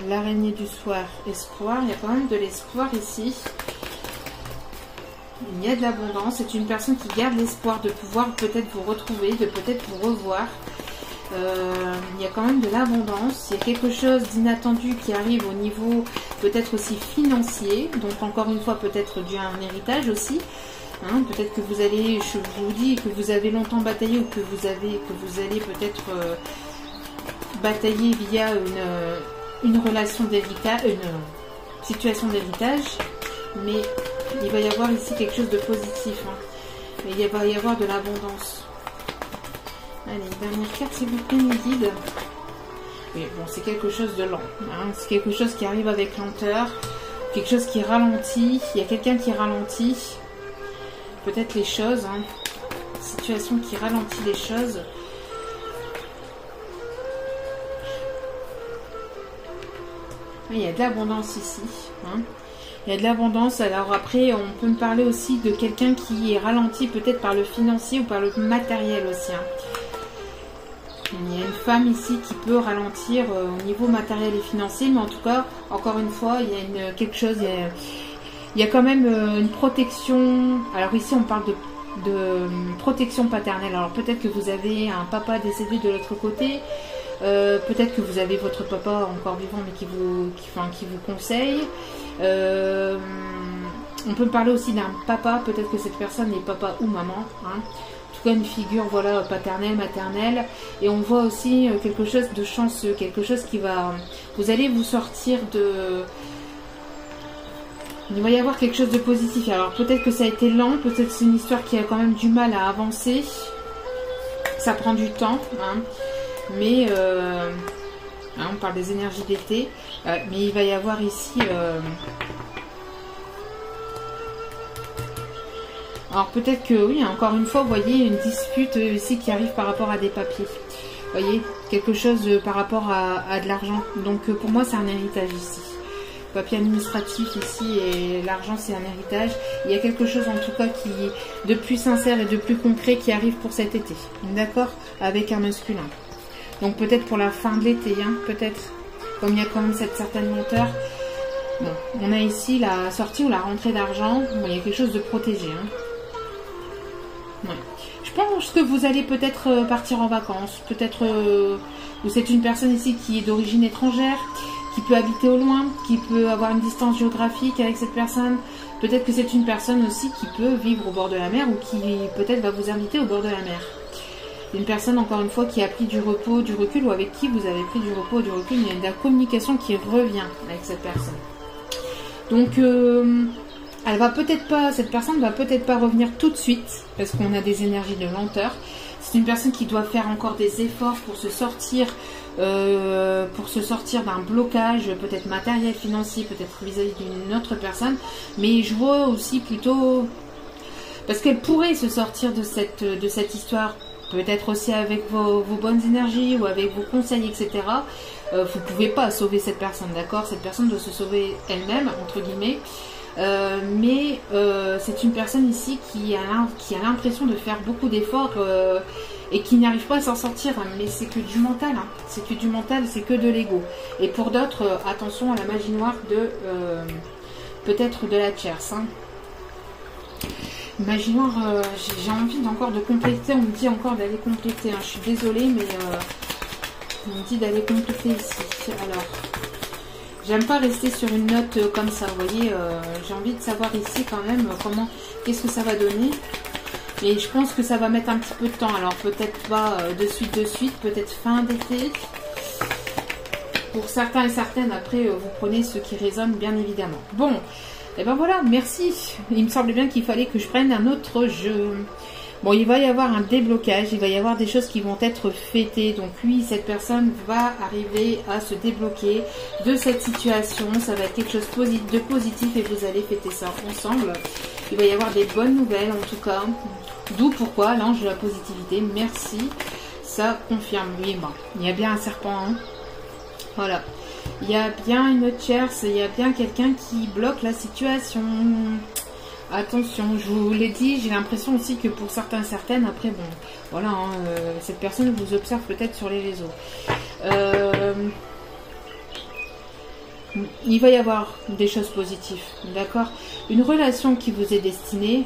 L'araignée du soir, espoir. Il y a quand même de l'espoir ici. Il y a de l'abondance. C'est une personne qui garde l'espoir de pouvoir peut-être vous retrouver, de peut-être vous revoir. Il y a quand même de l'abondance, il y a quelque chose d'inattendu qui arrive au niveau peut-être aussi financier, donc encore une fois peut-être dû à un héritage aussi, hein, peut-être que vous allez, je vous dis, que vous avez longtemps bataillé ou que vous allez peut-être batailler via une relation d'héritage, une situation d'héritage, mais il va y avoir ici quelque chose de positif, hein, et il va y avoir de l'abondance. Allez, dernière carte, s'il vous plaît, mes guides. Oui, bon, c'est quelque chose de lent. Hein. C'est quelque chose qui arrive avec lenteur. Quelque chose qui ralentit. Il y a quelqu'un qui ralentit. Peut-être les choses. Hein. Situation qui ralentit les choses. Il y a de l'abondance ici. Hein. Il y a de l'abondance. Alors après, on peut me parler aussi de quelqu'un qui est ralenti peut-être par le financier ou par le matériel aussi. Hein. Il y a une femme ici qui peut ralentir au niveau matériel et financier, mais en tout cas, encore une fois, il y a quelque chose, il y a quand même une protection. Alors ici, on parle de protection paternelle. Alors peut-être que vous avez un papa décédé de l'autre côté, peut-être que vous avez votre papa encore vivant, mais qui vous conseille. On peut parler aussi d'un papa, peut-être que cette personne est papa ou maman. Hein. En tout cas, une figure voilà, paternelle, maternelle. Et on voit aussi quelque chose de chanceux, quelque chose qui va... Vous allez vous sortir de... Il va y avoir quelque chose de positif. Alors peut-être que ça a été lent, peut-être que c'est une histoire qui a quand même du mal à avancer. Ça prend du temps, hein. Mais hein, on parle des énergies d'été, mais il va y avoir ici... Alors peut-être que oui, encore une fois, vous voyez une dispute ici qui arrive par rapport à des papiers. Vous voyez, quelque chose par rapport à de l'argent. Donc pour moi, c'est un héritage ici. Papier administratif ici et l'argent c'est un héritage. Il y a quelque chose en tout cas qui de plus sincère et de plus concret qui arrive pour cet été. D'accord? Avec un masculin. Donc peut-être pour la fin de l'été, hein, peut-être. Comme il y a quand même cette certaine lenteur. Bon, on a ici la sortie ou la rentrée d'argent. Bon, il y a quelque chose de protégé. Hein. Ouais. Je pense que vous allez peut-être partir en vacances. Peut-être ou c'est une personne ici qui est d'origine étrangère, qui peut habiter au loin, qui peut avoir une distance géographique avec cette personne. Peut-être que c'est une personne aussi qui peut vivre au bord de la mer ou qui peut-être va vous inviter au bord de la mer. Une personne, encore une fois, qui a pris du repos, du recul ou avec qui vous avez pris du repos, du recul. Il y a de la communication qui revient avec cette personne. Donc, elle va peut-être pas, cette personne va peut-être pas revenir tout de suite parce qu'on a des énergies de lenteur. C'est une personne qui doit faire encore des efforts pour se sortir d'un blocage, peut-être matériel, financier, peut-être vis-à-vis d'une autre personne. Mais je vois aussi plutôt parce qu'elle pourrait se sortir de cette histoire, peut-être aussi avec vos bonnes énergies ou avec vos conseils, etc. Vous ne pouvez pas sauver cette personne, d'accord? Cette personne doit se sauver elle-même, entre guillemets. Mais c'est une personne ici qui a l'impression de faire beaucoup d'efforts et qui n'arrive pas à s'en sortir, hein, mais c'est que du mental, hein. C'est que du mental, c'est que de l'ego. Et pour d'autres, attention à la magie noire de peut-être de la tierce. Hein. Magie noire, j'ai envie encore de compléter, on me dit encore d'aller compléter, hein. Je suis désolée, mais on me dit d'aller compléter ici. Alors... J'aime pas rester sur une note comme ça, vous voyez, j'ai envie de savoir ici quand même qu'est-ce que ça va donner. Et je pense que ça va mettre un petit peu de temps, alors peut-être pas de suite, peut-être fin d'été. Pour certains et certaines, après vous prenez ce qui résonne bien évidemment. Bon, et ben voilà, merci. Il me semblait bien qu'il fallait que je prenne un autre jeu. Bon, il va y avoir un déblocage, il va y avoir des choses qui vont être fêtées. Donc lui, cette personne va arriver à se débloquer de cette situation. Ça va être quelque chose de positif et vous allez fêter ça ensemble. Il va y avoir des bonnes nouvelles en tout cas. D'où pourquoi l'ange de la positivité. Merci. Ça confirme lui et moi. Il y a bien un serpent. Hein. Voilà. Il y a bien une tierce. Il y a bien quelqu'un qui bloque la situation. Attention, je vous l'ai dit, j'ai l'impression aussi que pour certains et certaines, après bon, voilà, hein, cette personne vous observe peut-être sur les réseaux. Il va y avoir des choses positives, d'accord? Une relation qui vous est destinée,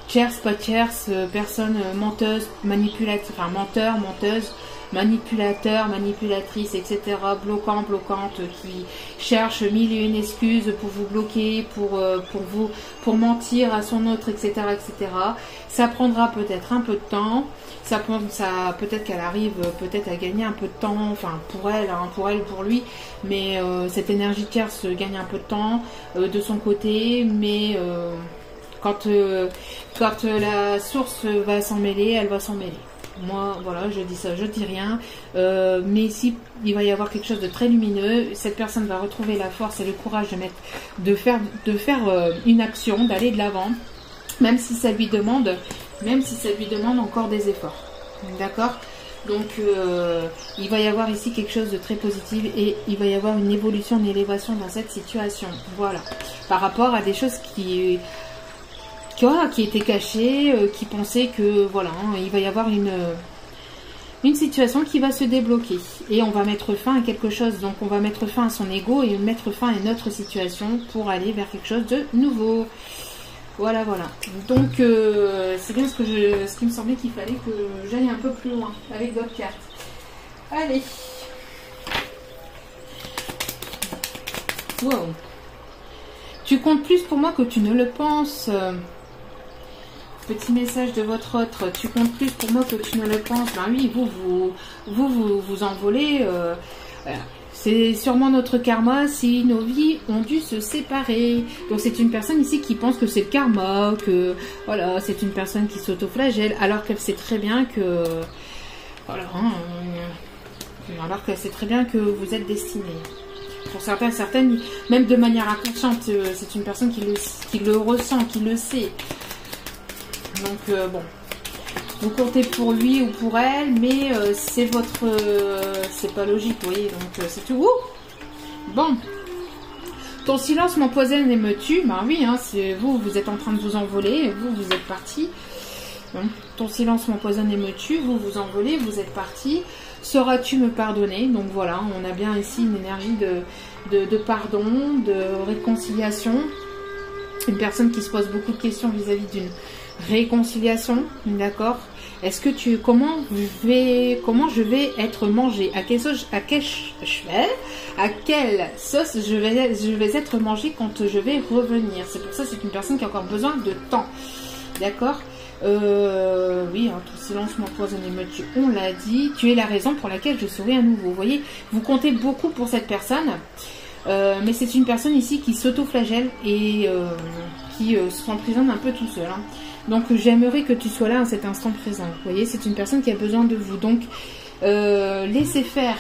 tierce, pas tierce, personne menteuse, manipulatrice, enfin menteur, menteuse, manipulateur, manipulatrice, etc., bloquant, bloquante, qui cherche mille et une excuses pour vous bloquer, pour mentir à son autre, etc., etc. Ça prendra peut-être un peu de temps. Peut-être qu'elle arrive peut-être à gagner un peu de temps, enfin pour elle, hein, pour lui, mais cette énergie tierce gagne un peu de temps de son côté, mais quand la source va s'en mêler, elle va s'en mêler. Moi, voilà, je dis ça, je dis rien. Mais ici, il va y avoir quelque chose de très lumineux. Cette personne va retrouver la force et le courage de faire une action, d'aller de l'avant, même si ça lui demande encore des efforts. D'accord? Donc, il va y avoir ici quelque chose de très positif et il va y avoir une évolution, une élévation dans cette situation. Voilà. Par rapport à des choses qui étaient cachées, qui pensaient que, voilà, hein, il va y avoir une situation qui va se débloquer. Et on va mettre fin à quelque chose. Donc, on va mettre fin à son ego et mettre fin à une autre situation pour aller vers quelque chose de nouveau. Voilà, voilà. Donc, c'est bien ce qui me semblait qu'il fallait que j'aille un peu plus loin avec d'autres cartes. Allez. Wow. Tu comptes plus pour moi que tu ne le penses. Petit message de votre autre. Tu comptes plus pour moi que tu ne le penses. Ben oui, vous envolez. C'est sûrement notre karma si nos vies ont dû se séparer. Donc c'est une personne ici qui pense que c'est le karma, que voilà, c'est une personne qui s'autoflagelle, alors qu'elle sait très bien que voilà, alors qu'elle sait très bien que vous êtes destiné. Pour certains, certaines, même de manière inconsciente, c'est une personne qui le ressent, qui le sait. Donc bon, vous comptez pour lui ou pour elle, mais c'est votre, c'est pas logique, vous voyez. Donc c'est tout. Bon, ton silence m'empoisonne et me tue. Ben oui, hein, c'est vous êtes en train de vous envoler, vous êtes parti. Bon, ton silence m'empoisonne et me tue. Vous envolez, vous êtes parti. Sauras-tu me pardonner? Donc voilà, on a bien ici une énergie de pardon, de réconciliation. Une personne qui se pose beaucoup de questions vis-à-vis d'une réconciliation, d'accord? Est-ce que comment je vais être mangée? À quelle sauce je vais être mangée quand je vais revenir? C'est pour ça, c'est une personne qui a encore besoin de temps, d'accord? Oui, hein, ton silence m'empoisonne et me tue, on l'a dit. Tu es la raison pour laquelle je serai à nouveau. Vous voyez, vous comptez beaucoup pour cette personne, mais c'est une personne ici qui s'auto-flagelle et qui s'emprisonne un peu tout seul. Hein. Donc j'aimerais que tu sois là à cet instant présent. Vous voyez, c'est une personne qui a besoin de vous. Donc laissez faire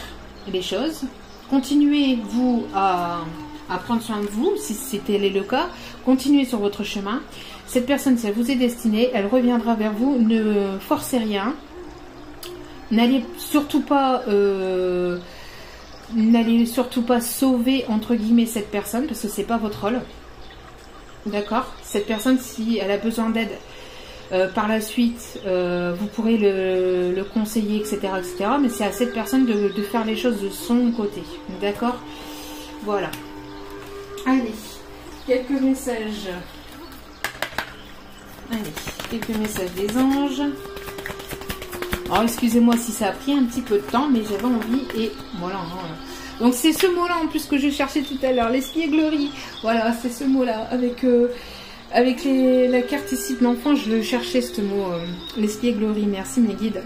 les choses. Continuez vous à prendre soin de vous, si c'était le cas. Continuez sur votre chemin. Cette personne, si elle vous est destinée, elle reviendra vers vous. Ne forcez rien. N'allez surtout pas sauver entre guillemets cette personne, parce que c'est pas votre rôle. D'accord? Cette personne, si elle a besoin d'aide par la suite, vous pourrez le conseiller, etc., etc. Mais c'est à cette personne de faire les choses de son côté. D'accord? Voilà. Allez, quelques messages. Allez, quelques messages des anges. Alors, excusez-moi si ça a pris un petit peu de temps, mais j'avais envie et voilà. Hein. Donc, c'est ce mot-là en plus que je cherchais tout à l'heure, l'espièglerie. Voilà, c'est ce mot-là. Avec la carte ici de l'enfant, je le cherchais ce mot, l'espièglerie. Merci mes guides.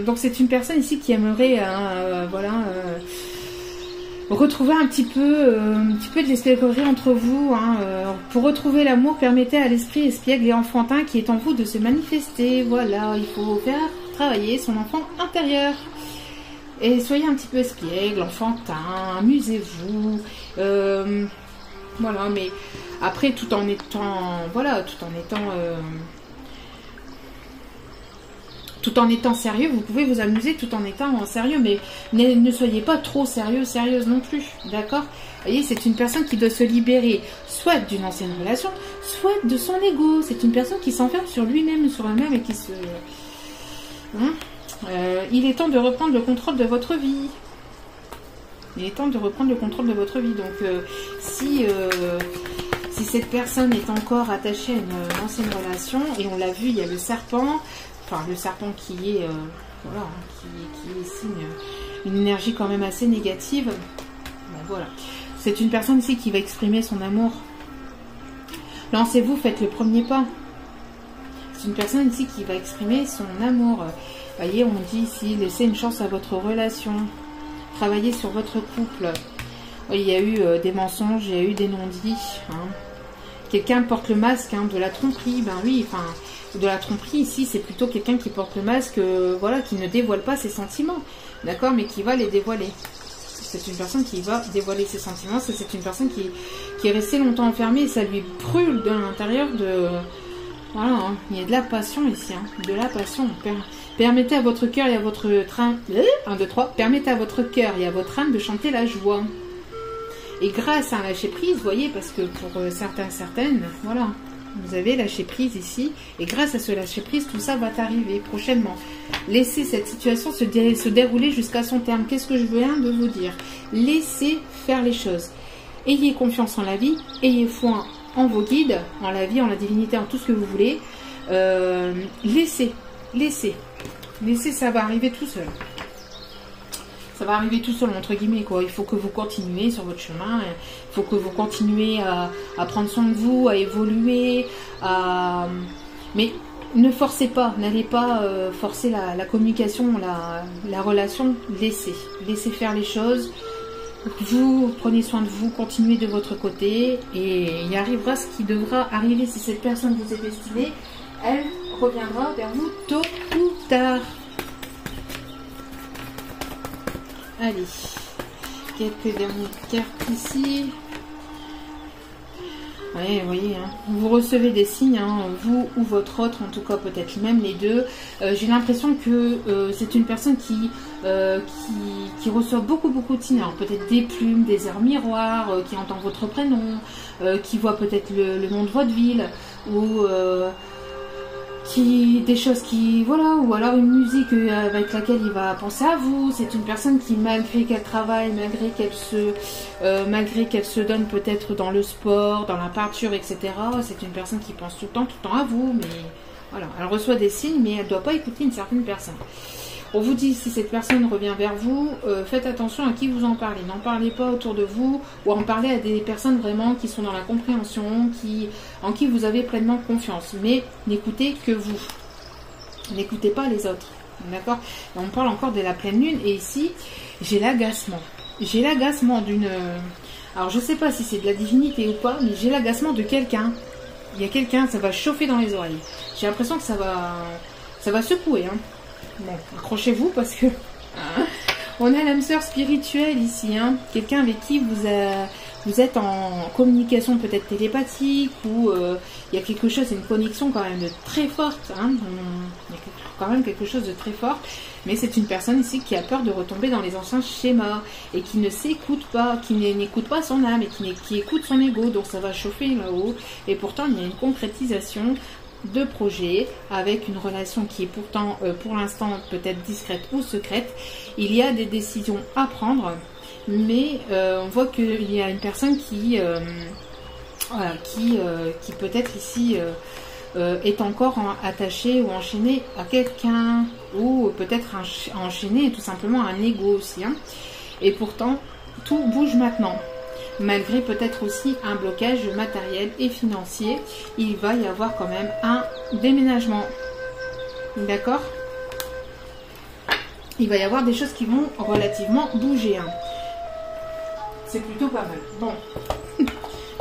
Donc, c'est une personne ici qui aimerait, retrouver un petit peu de l'espièglerie entre vous. Hein. Pour retrouver l'amour, permettez à l'esprit espiègle et enfantin qui est en vous de se manifester. Voilà, il faut faire travailler son enfant intérieur. Et soyez un petit peu espiègle, enfantin, amusez-vous. Voilà, mais après, tout en étant sérieux, vous pouvez vous amuser tout en étant sérieux, mais ne soyez pas trop sérieuse non plus, d'accord? Vous voyez, c'est une personne qui doit se libérer, soit d'une ancienne relation, soit de son ego. C'est une personne qui s'enferme sur lui-même, sur elle-même et qui se... il est temps de reprendre le contrôle de votre vie. Il est temps de reprendre le contrôle de votre vie. Donc, si cette personne est encore attachée à une ancienne relation, et on l'a vu, il y a le serpent... Enfin, le serpent qui est, qui est ici une énergie quand même assez négative. Bon, voilà. C'est une personne ici qui va exprimer son amour. Lancez-vous, faites le premier pas. C'est une personne ici qui va exprimer son amour. Vous voyez, on dit ici, laissez une chance à votre relation. Travaillez sur votre couple. Il y a eu des mensonges, il y a eu des non-dits. Hein. Quelqu'un porte le masque de la tromperie. Ben oui, enfin... De la tromperie ici, c'est plutôt quelqu'un qui porte le masque, voilà, qui ne dévoile pas ses sentiments, d'accord, mais qui va les dévoiler. C'est une personne qui va dévoiler ses sentiments, c'est une personne qui est restée longtemps enfermée et ça lui brûle de l'intérieur de... Voilà, hein. Il y a de la passion ici, hein, de la passion. Permettez à votre cœur et à votre train... 1, 2, 3. Permettez à votre cœur et à votre âme de chanter la joie. Et grâce à un lâcher-prise, vous voyez, parce que pour certaines, voilà... Vous avez lâché prise ici. Et grâce à ce lâcher prise, tout ça va arriver prochainement. Laissez cette situation se dérouler jusqu'à son terme. Qu'est-ce que je viens de vous dire? Laissez faire les choses. Ayez confiance en la vie. Ayez foi en vos guides, en la vie, en la divinité, en tout ce que vous voulez. Laissez, ça va arriver tout seul. ça va arriver tout seul, entre guillemets, quoi. Il faut que vous continuez sur votre chemin. Il faut que vous continuez à prendre soin de vous, à évoluer. Mais ne forcez pas. N'allez pas forcer la communication, la relation. Laissez faire les choses. Vous prenez soin de vous, continuez de votre côté. Et il arrivera ce qui devra arriver. Si cette personne vous est destinée, elle reviendra vers vous tôt ou tard. Allez, quelques dernières cartes ici. Ouais, vous voyez, hein, vous recevez des signes, hein, vous ou votre autre, en tout cas peut-être même les deux. J'ai l'impression que c'est une personne qui reçoit beaucoup de signes. Peut-être des plumes, des heures miroirs, qui entend votre prénom, qui voit peut-être le nom de votre ville, ou des choses qui, voilà, ou alors une musique avec laquelle il va penser à vous. C'est une personne qui, malgré qu'elle travaille, malgré qu'elle se donne peut-être dans le sport, dans la peinture, etc., c'est une personne qui pense tout le temps à vous, mais voilà, elle reçoit des signes, mais elle ne doit pas écouter une certaine personne. On vous dit, si cette personne revient vers vous, faites attention à qui vous en parlez. N'en parlez pas autour de vous, ou en parlez à des personnes vraiment qui sont dans la compréhension, en qui vous avez pleinement confiance. Mais n'écoutez que vous. N'écoutez pas les autres. D'accord? On parle encore de la pleine lune, et ici, j'ai l'agacement. J'ai l'agacement d'une... Alors, je ne sais pas si c'est de la divinité ou pas, mais j'ai l'agacement de quelqu'un. Il y a quelqu'un, ça va chauffer dans les oreilles. J'ai l'impression que ça va secouer, hein. Bon, accrochez-vous parce que on a l'âme sœur spirituelle ici, hein. Quelqu'un avec qui vous êtes en communication peut-être télépathique, ou il y a quelque chose, c'est une connexion quand même de très forte, hein. Il y a quand même quelque chose de très fort, mais c'est une personne ici qui a peur de retomber dans les anciens schémas et qui ne s'écoute pas, qui n'écoute pas son âme et qui écoute son ego, donc ça va chauffer là-haut. Et pourtant il y a une concrétisation de projet avec une relation qui est pourtant pour l'instant peut-être discrète ou secrète. Il y a des décisions à prendre, mais on voit qu'il y a une personne qui peut-être ici est encore attachée ou enchaînée à quelqu'un, ou peut-être enchaînée tout simplement à un ego aussi, hein. Et pourtant tout bouge maintenant. Malgré peut-être aussi un blocage matériel et financier, il va y avoir quand même un déménagement. D'accord? Il va y avoir des choses qui vont relativement bouger, hein. C'est plutôt pas mal. Bon,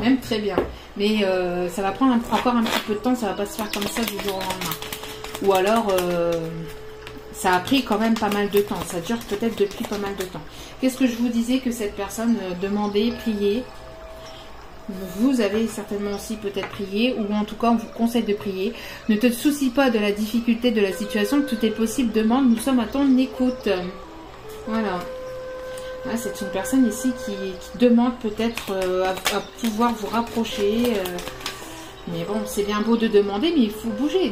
même très bien. Mais ça va prendre encore un petit peu de temps, ça va pas se faire comme ça du jour au lendemain. Ou alors... ça a pris quand même pas mal de temps. Ça dure peut-être depuis pas mal de temps. Qu'est-ce que je vous disais que cette personne demandait, priait? Vous avez certainement aussi peut-être prié, ou en tout cas on vous conseille de prier. Ne te soucie pas de la difficulté de la situation, tout est possible, demande, nous sommes à ton écoute. Voilà. Là, c'est une personne ici qui demande peut-être à pouvoir vous rapprocher. Mais bon, c'est bien beau de demander, mais il faut bouger.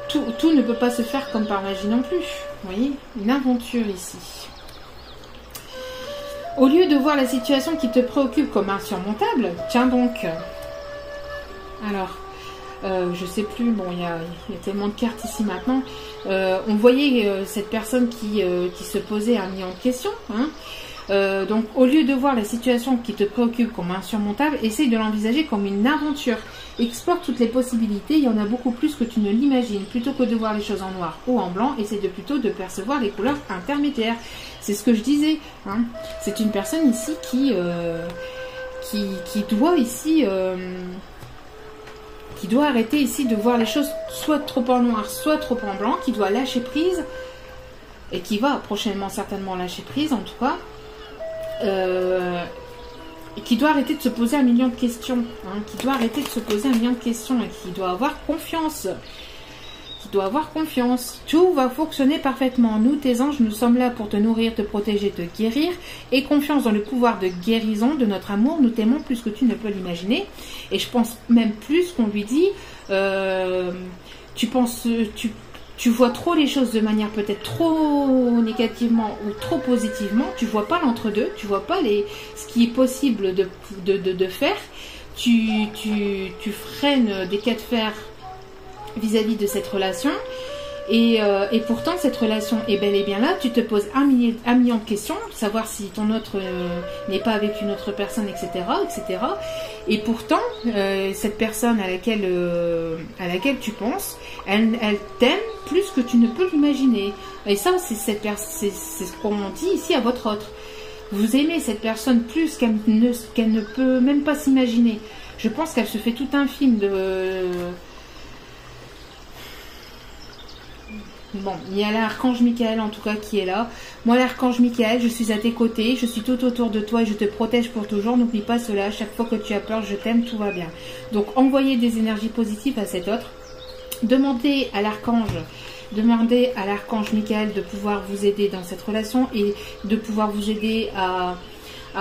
Tout ne peut pas se faire comme par magie non plus. Vous voyez, une aventure ici. Au lieu de voir la situation qui te préoccupe comme insurmontable, tiens donc. Alors, je sais plus, bon, il y a tellement de cartes ici maintenant. On voyait cette personne qui se posait un million de questions, hein. Donc, au lieu de voir la situation qui te préoccupe comme insurmontable, essaye de l'envisager comme une aventure. Explore toutes les possibilités, il y en a beaucoup plus que tu ne l'imagines. Plutôt que de voir les choses en noir ou en blanc, essaye plutôt de percevoir les couleurs intermédiaires. C'est ce que je disais, hein. C'est une personne ici qui doit ici... qui doit arrêter ici de voir les choses soit trop en noir, soit trop en blanc, qui doit lâcher prise, et qui va prochainement certainement lâcher prise en tout cas, et qui doit arrêter de se poser un million de questions, hein, qui doit arrêter de se poser un million de questions, et qui doit avoir confiance. Tout va fonctionner parfaitement. Nous, tes anges, nous sommes là pour te nourrir, te protéger, te guérir. Et confiance dans le pouvoir de guérison de notre amour. Nous t'aimons plus que tu ne peux l'imaginer. Et je pense même plus qu'on lui dit, tu vois trop les choses de manière peut-être trop négativement ou trop positivement. Tu vois pas l'entre-deux. Tu vois pas ce qui est possible de faire. Tu freines des cas de fer vis-à-vis de cette relation, Et pourtant, cette relation est bel et bien là. Tu te poses un million de questions, savoir si ton autre n'est pas avec une autre personne, etc., etc. Et pourtant, cette personne à laquelle tu penses, elle t'aime plus que tu ne peux l'imaginer. Et ça, c'est ce qu'on dit ici à votre autre. Vous aimez cette personne plus qu'elle ne peut même pas s'imaginer. Je pense qu'elle se fait tout un film de... Bon, il y a l'archange Michael en tout cas qui est là. Moi, l'archange Michael, je suis à tes côtés, je suis tout autour de toi et je te protège pour toujours. N'oublie pas cela, chaque fois que tu as peur, je t'aime, tout va bien. Donc, envoyez des énergies positives à cet autre. Demandez à l'archange Michael de pouvoir vous aider dans cette relation et de pouvoir vous aider à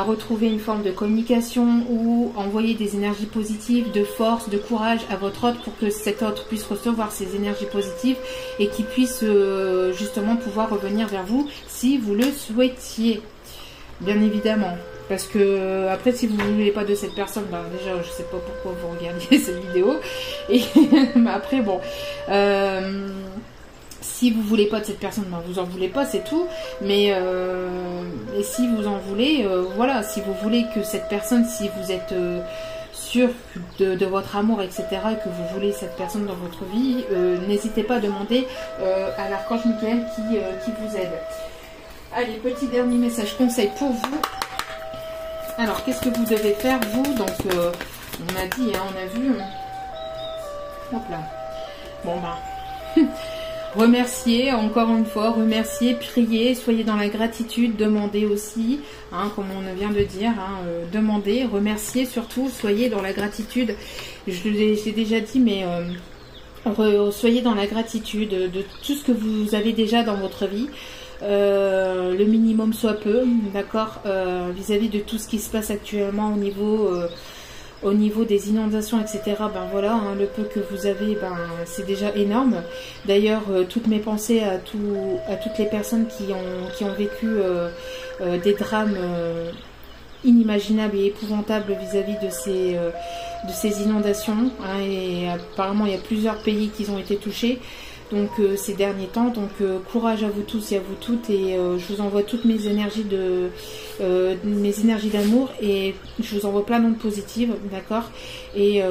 retrouver une forme de communication ou envoyer des énergies positives, de force, de courage à votre autre pour que cet autre puisse recevoir ces énergies positives et qu'il puisse justement pouvoir revenir vers vous si vous le souhaitiez, bien évidemment. Parce que après, si vous ne voulez pas de cette personne, ben déjà je sais pas pourquoi vous regardez cette vidéo. Et mais après bon, si vous voulez pas de cette personne, ben vous en voulez pas, c'est tout. Mais et si vous en voulez, voilà, si vous voulez que cette personne, si vous êtes sûr de votre amour, etc., et que vous voulez cette personne dans votre vie, n'hésitez pas à demander à l'archange Michael qui vous aide. Allez, petit dernier message conseil pour vous. Alors, qu'est-ce que vous devez faire, vous? Donc, on a dit, hein, on a vu. Hop là. Bon, ben... remerciez, encore une fois, remerciez, priez, soyez dans la gratitude, demandez aussi, hein, comme on vient de dire, hein, demandez, remerciez surtout, soyez dans la gratitude. Je l'ai déjà dit, mais soyez dans la gratitude de tout ce que vous avez déjà dans votre vie. Le minimum soit peu, d'accord, vis-à-vis de tout ce qui se passe actuellement au niveau des inondations, etc. Ben voilà, hein, le peu que vous avez, ben c'est déjà énorme. D'ailleurs, toutes mes pensées à toutes les personnes qui ont vécu des drames inimaginables et épouvantables vis-à-vis de ces inondations, hein, et apparemment il y a plusieurs pays qui ont été touchés. Donc ces derniers temps, donc courage à vous tous et à vous toutes, et je vous envoie toutes mes énergies d'amour, et je vous envoie plein d'ondes positives, d'accord, et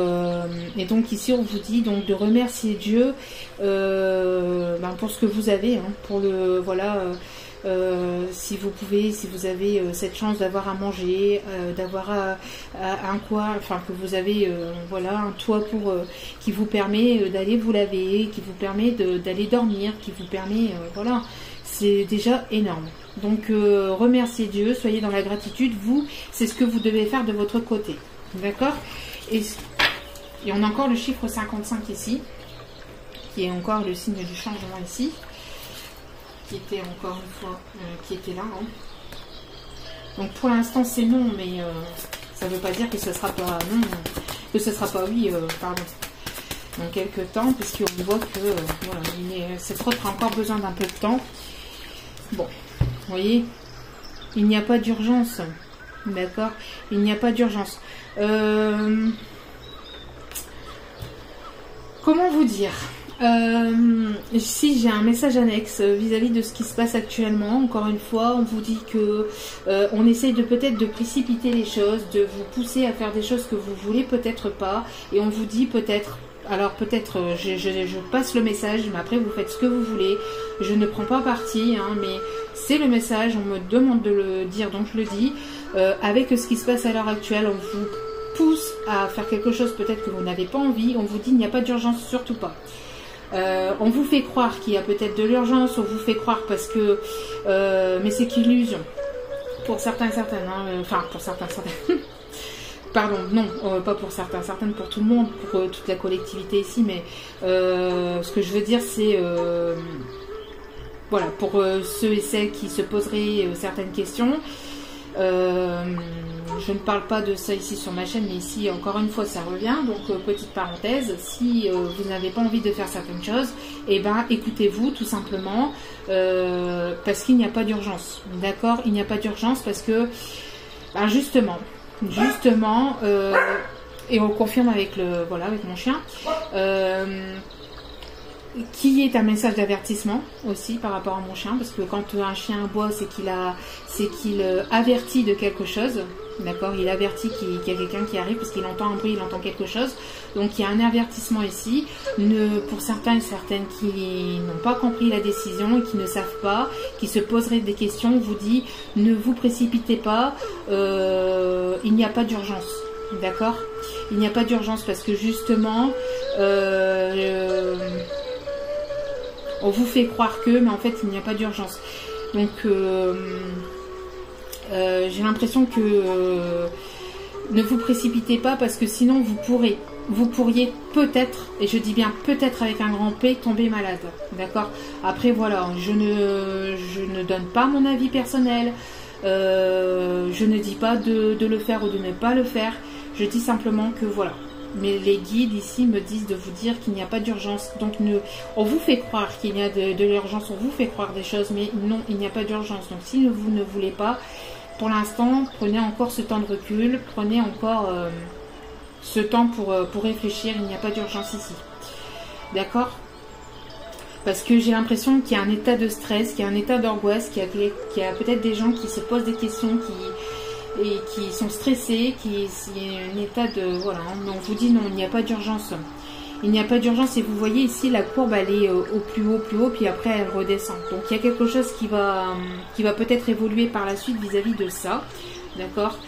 donc ici on vous dit donc de remercier Dieu ben, pour ce que vous avez, hein, pour le voilà. Si vous pouvez, si vous avez cette chance d'avoir à manger, d'avoir un coin, enfin que vous avez voilà, un toit pour qui vous permet d'aller vous laver, qui vous permet d'aller dormir, qui vous permet voilà, c'est déjà énorme. Donc remerciez Dieu, soyez dans la gratitude, vous, c'est ce que vous devez faire de votre côté, d'accord, et on a encore le chiffre 55 ici, qui est encore le signe du changement ici, qui était encore une fois, qui était là. Hein. Donc pour l'instant c'est non, mais ça ne veut pas dire que ce sera pas non, que ce sera pas oui, pardon, dans quelques temps, puisqu'on voit que voilà, cette autre a encore besoin d'un peu de temps. Bon, vous voyez, il n'y a pas d'urgence, d'accord, il n'y a pas d'urgence. Comment vous dire? Si j'ai un message annexe vis-à-vis de ce qui se passe actuellement, encore une fois, on vous dit que on essaye de peut-être de précipiter les choses, de vous pousser à faire des choses que vous voulez peut-être pas, et on vous dit peut-être, alors peut-être je passe le message, mais après vous faites ce que vous voulez, je ne prends pas parti, hein, mais c'est le message, on me demande de le dire, donc je le dis. Avec ce qui se passe à l'heure actuelle, on vous pousse à faire quelque chose peut-être que vous n'avez pas envie, on vous dit il n'y a pas d'urgence, surtout pas. On vous fait croire qu'il y a peut-être de l'urgence, on vous fait croire parce que mais c'est qu'illusion pour certains et certaines, hein, enfin pour certains certaines pardon, non, pas pour certains certaines, pour tout le monde, pour toute la collectivité ici, mais ce que je veux dire c'est voilà, pour ceux et celles qui se poseraient certaines questions. Je ne parle pas de ça ici sur ma chaîne, mais ici encore une fois ça revient, donc petite parenthèse, si vous n'avez pas envie de faire certaines choses, et ben écoutez-vous tout simplement, parce qu'il n'y a pas d'urgence, d'accord, il n'y a pas d'urgence parce que ben justement et on confirme avec le voilà, avec mon chien, qui est un message d'avertissement aussi par rapport à mon chien, parce que quand un chien aboie, c'est qu'il avertit de quelque chose, d'accord, il avertit qu'il y a quelqu'un qui arrive, parce qu'il entend un bruit, il entend quelque chose, donc il y a un avertissement ici. Pour certains et certaines qui n'ont pas compris la décision et qui ne savent pas, qui se poseraient des questions, on vous dit, ne vous précipitez pas, il n'y a pas d'urgence, d'accord, il n'y a pas d'urgence, parce que justement, on vous fait croire que, mais en fait, il n'y a pas d'urgence. Donc, j'ai l'impression que ne vous précipitez pas, parce que sinon, vous pourriez peut-être, et je dis bien peut-être avec un grand P, tomber malade. D'accord? Après, voilà, je ne donne pas mon avis personnel. Je ne dis pas de le faire ou de ne pas le faire. Je dis simplement que voilà. Mais les guides ici me disent de vous dire qu'il n'y a pas d'urgence. Donc on vous fait croire qu'il y a de l'urgence, on vous fait croire des choses, mais non, il n'y a pas d'urgence. Donc si vous ne voulez pas, pour l'instant, prenez encore ce temps de recul, prenez encore ce temps pour réfléchir, il n'y a pas d'urgence ici. D'accord? Parce que j'ai l'impression qu'il y a un état de stress, qu'il y a un état d'angoisse, qu'il y a peut-être des gens qui se posent des questions, qui sont stressés, qui est un état de... Voilà, on vous dit non, il n'y a pas d'urgence. Il n'y a pas d'urgence, et vous voyez ici la courbe, elle est au plus haut, puis après elle redescend. Donc il y a quelque chose qui va peut-être évoluer par la suite vis-à-vis de ça. D'accord?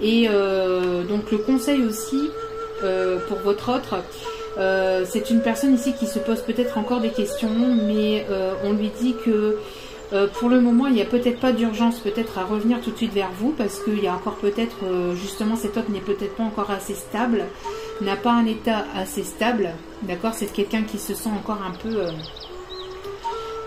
Et donc le conseil aussi pour votre autre, c'est une personne ici qui se pose peut-être encore des questions, mais on lui dit que pour le moment, il n'y a peut-être pas d'urgence peut-être à revenir tout de suite vers vous, parce qu'il y a encore peut-être, justement, cet autre n'est peut-être pas encore assez stable, n'a pas un état assez stable, d'accord? C'est quelqu'un qui se sent encore un peu,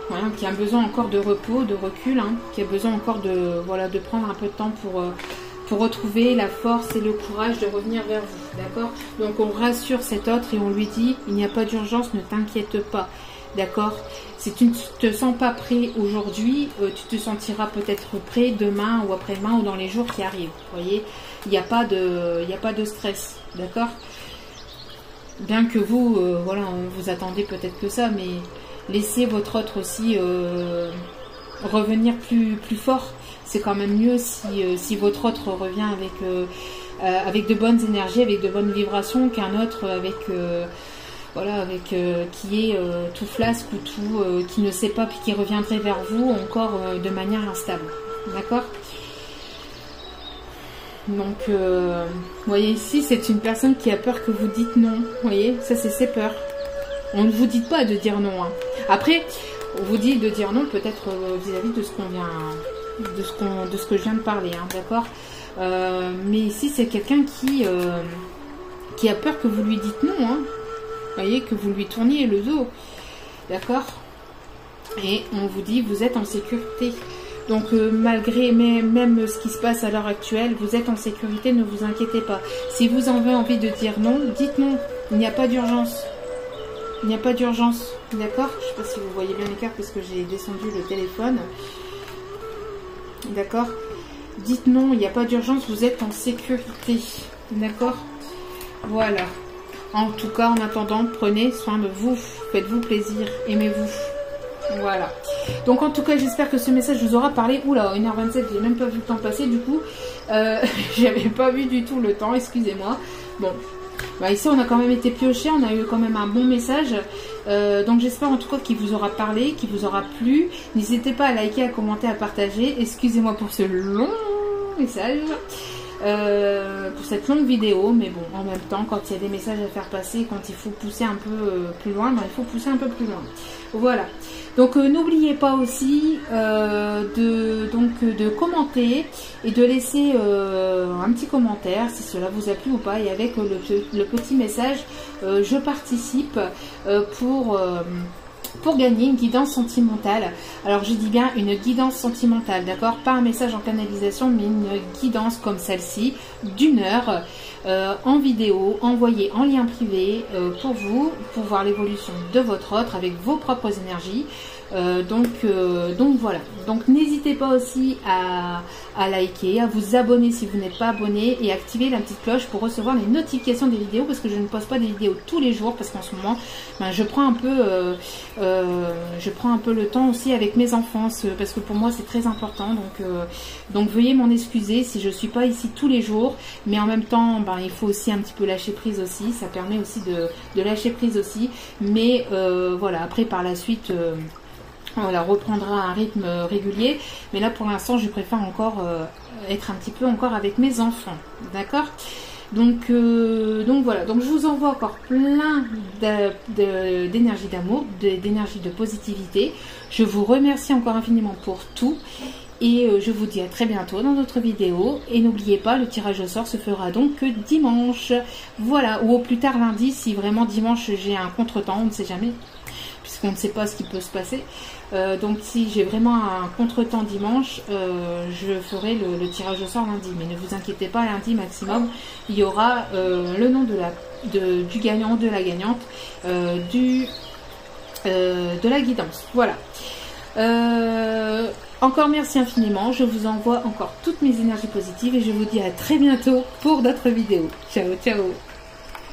voilà, qui a besoin encore de repos, de recul, hein, qui a besoin encore de prendre un peu de temps pour retrouver la force et le courage de revenir vers vous, d'accord? Donc on rassure cet autre et on lui dit, il n'y a pas d'urgence, ne t'inquiète pas. D'accord? Si tu ne te sens pas prêt aujourd'hui, tu te sentiras peut-être prêt demain ou après-demain ou dans les jours qui arrivent. Vous voyez, il n'y a pas de stress. D'accord? Bien que vous, voilà, vous attendez peut-être que ça, mais laissez votre autre aussi revenir plus fort. C'est quand même mieux si votre autre revient avec de bonnes énergies, avec de bonnes vibrations, qu'un autre avec... voilà, qui est tout flasque ou tout, qui ne sait pas, puis qui reviendrait vers vous encore de manière instable. D'accord? Donc, vous voyez ici, c'est une personne qui a peur que vous dites non. Vous voyez, ça c'est ses peurs. On ne vous dit pas de dire non. Hein. Après, on vous dit de dire non peut-être vis-à-vis de ce qu'on vient, de ce que je viens de parler. Hein, d'accord? Mais ici, c'est quelqu'un qui a peur que vous lui dites non. Hein. Vous voyez, que vous lui tourniez le dos. D'accord? Et on vous dit, vous êtes en sécurité. Donc, malgré même ce qui se passe à l'heure actuelle, vous êtes en sécurité, ne vous inquiétez pas. Si vous en avez envie de dire non, dites non. Il n'y a pas d'urgence. Il n'y a pas d'urgence. D'accord? Je ne sais pas si vous voyez bien l'écart parce que j'ai descendu le téléphone. D'accord? Dites non, il n'y a pas d'urgence, vous êtes en sécurité. D'accord? Voilà. En tout cas, en attendant, prenez soin de vous, faites-vous plaisir, aimez-vous. Voilà. Donc en tout cas, j'espère que ce message vous aura parlé. Oula, 1h27, j'ai même pas vu le temps passer du coup. J'avais pas vu du tout le temps, excusez-moi. Bon, bah, ici on a quand même été pioché, on a eu quand même un bon message. Donc j'espère en tout cas qu'il vous aura parlé, qu'il vous aura plu. N'hésitez pas à liker, à commenter, à partager. Excusez-moi pour ce long message. Pour cette longue vidéo, mais bon, en même temps, quand il y a des messages à faire passer, quand il faut pousser un peu plus loin, ben, il faut pousser un peu plus loin. Voilà. Donc n'oubliez pas aussi de commenter et de laisser un petit commentaire si cela vous a plu ou pas, et avec le petit message je participe pour gagner une guidance sentimentale. Alors je dis bien une guidance sentimentale, d'accord? Pas un message en canalisation, mais une guidance comme celle-ci, d'1 heure, en vidéo, envoyée en lien privé pour vous, pour voir l'évolution de votre autre avec vos propres énergies. Donc voilà. Donc n'hésitez pas aussi à liker, à vous abonner si vous n'êtes pas abonné et activer la petite cloche pour recevoir les notifications des vidéos, parce que je ne poste pas des vidéos tous les jours parce qu'en ce moment je prends un peu le temps aussi avec mes enfants, parce que pour moi c'est très important. Donc veuillez m'en excuser si je suis pas ici tous les jours, mais en même temps il faut aussi un petit peu lâcher prise aussi, ça permet aussi de lâcher prise aussi, mais voilà, après par la suite on reprendra un rythme régulier, mais là pour l'instant je préfère encore être un petit peu encore avec mes enfants, d'accord. Donc voilà, donc je vous envoie encore plein d'énergie d'amour, d'énergie de positivité. Je vous remercie encore infiniment pour tout et je vous dis à très bientôt dans d'autres vidéos. Et n'oubliez pas, le tirage au sort se fera donc que dimanche, voilà, ou au plus tard lundi si vraiment dimanche j'ai un contretemps, on ne sait jamais, puisqu'on ne sait pas ce qui peut se passer. Donc si j'ai vraiment un contretemps dimanche, je ferai le tirage au sort lundi. Mais ne vous inquiétez pas, lundi maximum, il y aura le nom du gagnant, de la gagnante, de la guidance. Voilà. Encore merci infiniment. Je vous envoie encore toutes mes énergies positives et je vous dis à très bientôt pour d'autres vidéos. Ciao, ciao.